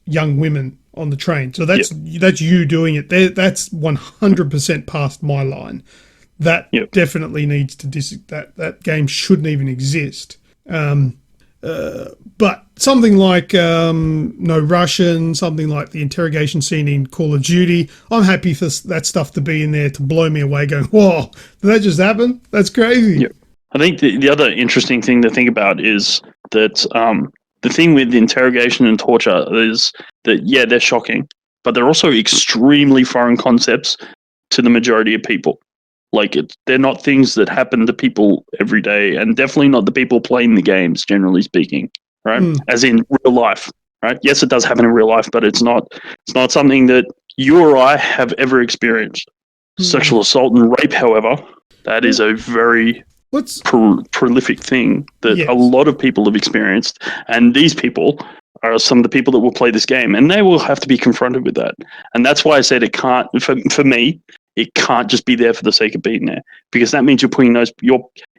young women on the train. So that's you doing it. That's 100% past my line. That definitely needs to that game shouldn't even exist. But something like No Russian, something like the interrogation scene in Call of Duty, I'm happy for that stuff to be in there to blow me away going, whoa, did that just happen? That's crazy. Yeah. I think the other interesting thing to think about is that the thing with interrogation and torture is that, they're shocking, but they're also extremely foreign concepts to the majority of people. They're not things that happen to people every day, and definitely not the people playing the games, generally speaking, right? As in real life, right? Yes, it does happen in real life, but it's not something that you or I have ever experienced. Sexual assault and rape, however, that is a very prolific thing that a lot of people have experienced, and these people are some of the people that will play this game, and they will have to be confronted with that. And that's why I said it can't, for me, it can't just be there for the sake of being there, because that means you're putting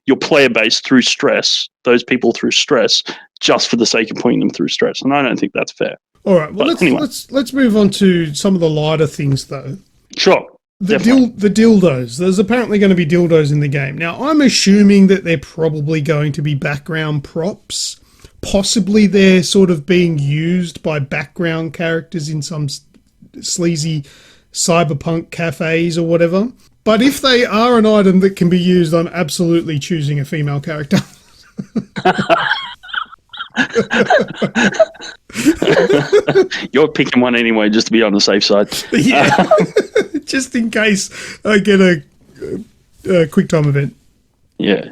your player base through stress, those people through stress, just for the sake of putting them through stress. And I don't think that's fair. All right, well, let's move on to some of the lighter things, though. Sure. The dildos. There's apparently going to be dildos in the game. Now, I'm assuming that they're probably going to be background props. Possibly they're sort of being used by background characters in some sleazy cyberpunk cafes or whatever. But if they are an item that can be used, I'm absolutely choosing a female character. You're picking one anyway, just to be on the safe side. Yeah, just in case I get a quick time event. Yeah.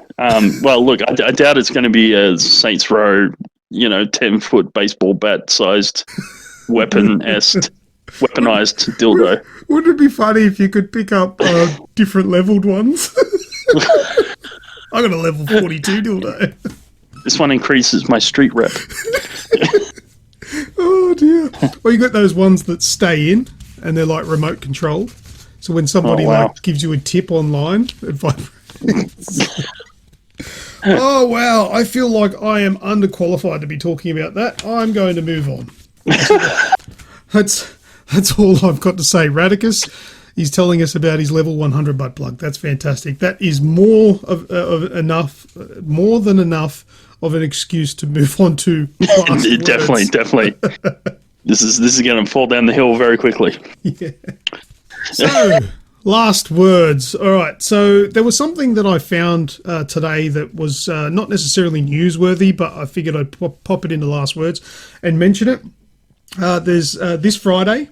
Well, look, I doubt it's going to be a Saints Row, 10-foot baseball bat-sized weaponized dildo. Wouldn't it be funny if you could pick up different leveled ones? I got a level 42 dildo. This one increases my street rep. Oh dear. Well, you got those ones that stay in and they're like remote controlled. So when somebody like gives you a tip online, it vibrates. Oh wow, I feel like I am underqualified to be talking about that. I'm going to move on. That's all I've got to say. Radicus, he's telling us about his level 100 butt plug. That's fantastic. That is more than enough of an excuse to move on to definitely. This is going to fall down the hill very quickly. Yeah. So, last words. All right. So there was something that I found today that was not necessarily newsworthy, but I figured I'd pop it into last words and mention it. There's this Friday.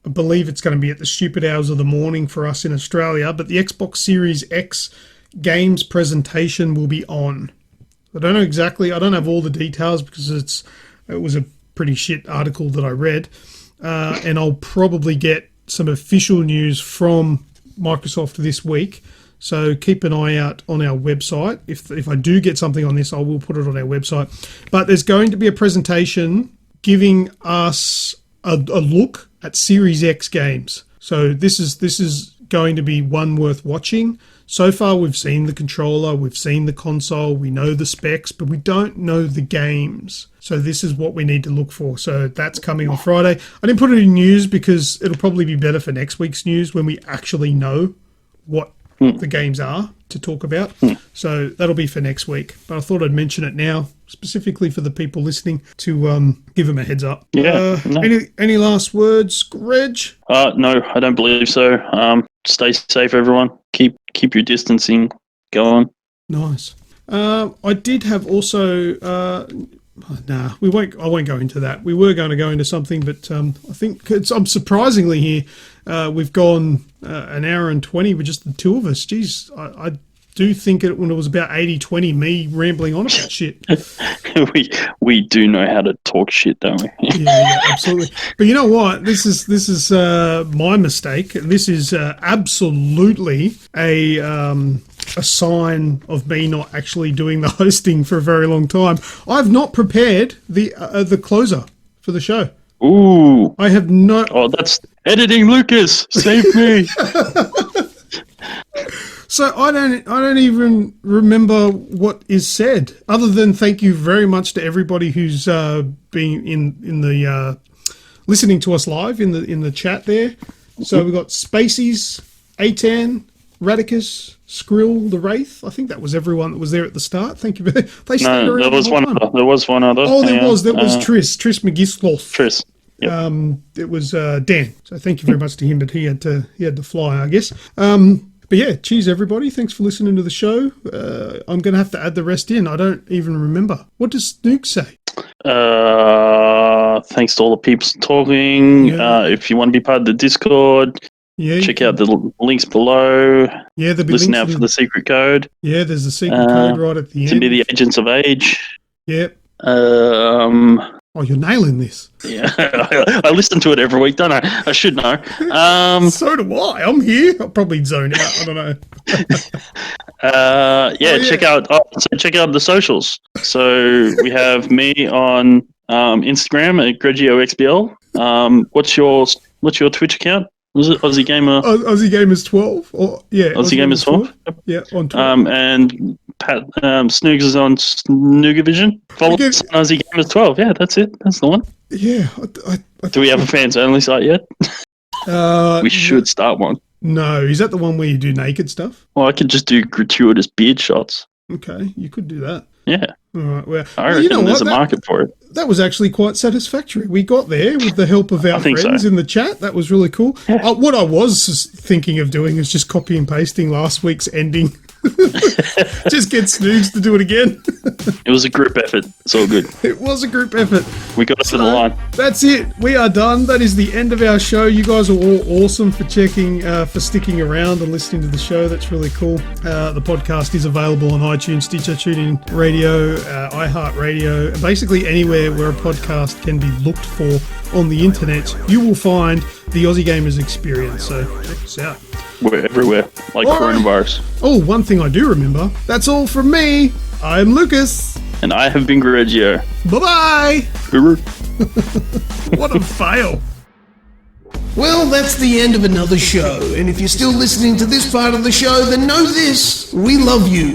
I believe it's going to be at the stupid hours of the morning for us in Australia, but the Xbox Series X games presentation will be on. I don't know exactly. I don't have all the details because it was a pretty shit article that I read, and I'll probably get some official news from Microsoft this week. So keep an eye out on our website. If I do get something on this, I will put it on our website. But there's going to be a presentation giving us a look at Series X games. So this is going to be one worth watching. So far, we've seen the controller, we've seen the console, we know the specs, but we don't know the games. So this is what we need to look for. So that's coming on Friday. I didn't put it in news because it'll probably be better for next week's news when we actually know what the games are to talk about. So that'll be for next week. But I thought I'd mention it now, specifically for the people listening, to give them a heads up. Yeah. Any last words, Greg? No, I don't believe so. Stay safe, everyone. Keep your distancing going. Nice. I did have also. I won't go into that. We were going to go into something, but I think I'm surprisingly here. We've gone an hour and 20 with just the two of us. Jeez, I do think when it was about 80-20, me rambling on about shit. we do know how to talk shit, don't we? yeah, absolutely. But you know what? This is my mistake. This is absolutely a sign of me not actually doing the hosting for a very long time. I've not prepared the closer for the show. Ooh. I have no... Oh, that's editing, Lucas. Save me. So I don't even remember what is said, other than thank you very much to everybody who's been in the listening to us live in the chat there. So we've got Spacies, Atan, Radicus, Skrill, the Wraith. I think that was everyone that was there at the start. Thank you. There was one other. Oh, there was Tris McGisloff. Tris. Yep. It was Dan. So thank you very much to him, but he had to fly, I guess. But yeah, cheers everybody. Thanks for listening to the show. I'm going to have to add the rest in. I don't even remember. What does Snoogs say? Thanks to all the people talking. Yeah. If you want to be part of the Discord, check out the links below. Yeah, there'll be listen out for the secret code. Yeah, there's a secret code right at the end. To be the Agents of Age. Yep. Oh, you're nailing this. Yeah, I listen to it every week, don't I? I should know. So do I. I'm here. I'll probably zone out. I don't know. Check out the socials. So we have me on Instagram at Grejio XBL. What's your Twitch account? Was it Aussie Gamer? Aussie Gamers 12. Aussie Gamers 12. Yeah, on Twitter. And Pat Snoogs is on Snoogavision. Follow us on Aussie Gamers 12. Yeah, that's it. That's the one. Yeah. Do we have a fans only site yet? We should start one. No, is that the one where you do naked stuff? Well, I could just do gratuitous beard shots. Okay, you could do that. Yeah. All right. Well, I reckon there's a market for it. That was actually quite satisfactory. We got there with the help of our friends in the chat. That was really cool. Yeah. What I was thinking of doing is just copy and pasting last week's ending. Just get Snoogs to do it again. It was a group effort. It's all good. It was a group effort. We got to the line. That's it. We are done. That is the end of our show. You guys are all awesome for sticking around and listening to the show. That's really cool. The podcast is available on iTunes, Stitcher, TuneIn Radio, iHeartRadio, and basically anywhere where a podcast can be looked for on the internet. You will find the Aussie Gamers Experience. So check us out. We're everywhere, like coronavirus. Oh, one thing I do remember. That's all from me. I'm Lucas. And I have been Grejio. Bye-bye! What a fail. Well, that's the end of another show, and if you're still listening to this part of the show, then know this, we love you.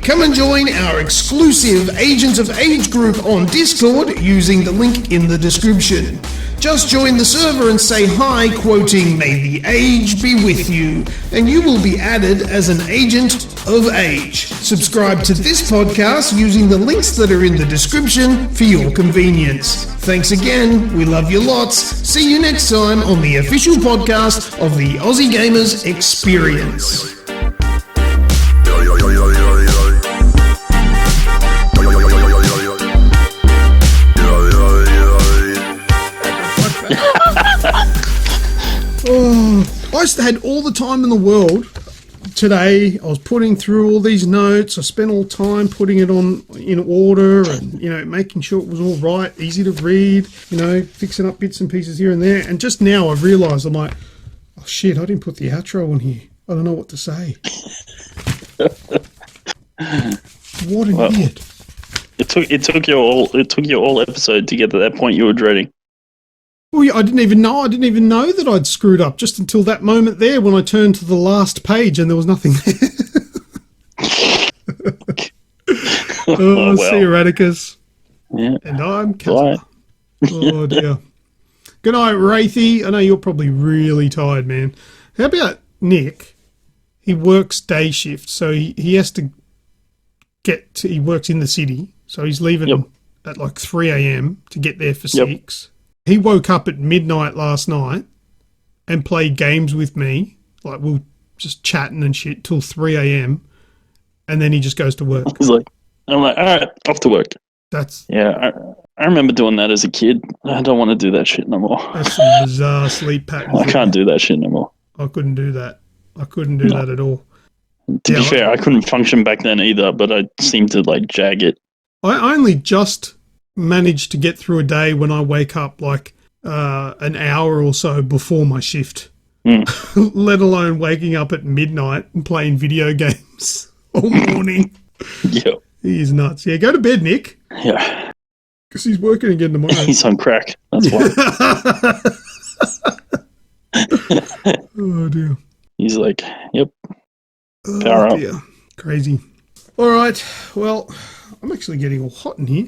Come and join our exclusive Agents of Age group on Discord using the link in the description. Just join the server and say hi, quoting, "May the age be with you," and you will be added as an Agent of Age. Subscribe to this podcast using the links that are in the description for your convenience. Thanks again, we love you lots. See you next time on the official podcast of the Aussie Gamers Experience. I had all the time in the world today. I was putting through all these notes. I spent all time putting it on in order and, making sure it was all right, easy to read, fixing up bits and pieces here and there. And just now I've realised, I'm like, oh shit, I didn't put the outro on here. I don't know what to say. What an idiot. It took you all episode to get to that point you were dreading. Well, yeah, I didn't even know that I'd screwed up just until that moment there when I turned to the last page and there was nothing there. Well. See you, Radicus. Yeah. And I'm Casper. Oh, dear. Good night, Wraithy. I know you're probably really tired, man. How about Nick? He works day shift, so he has to he works in the city, so he's leaving at like 3 a.m. to get there for 6. He woke up at midnight last night and played games with me. Like, we were just chatting and shit till 3 a.m. And then he just goes to work. I'm like, all right, off to work. I remember doing that as a kid. I don't want to do that shit no more. That's some bizarre sleep patterns. I can't do that shit no more. I couldn't do that. I couldn't do that at all. To be fair, I couldn't function back then either, but I seemed to jag it. I only just managed to get through a day when I wake up like an hour or so before my shift, let alone waking up at midnight and playing video games all morning. Yeah. He's nuts. Yeah, go to bed, Nick. Yeah. Because he's working again tomorrow. He's on crack. That's why. Oh, dear. He's like, yep. Power up. Dear. Crazy. All right. Well, I'm actually getting all hot in here.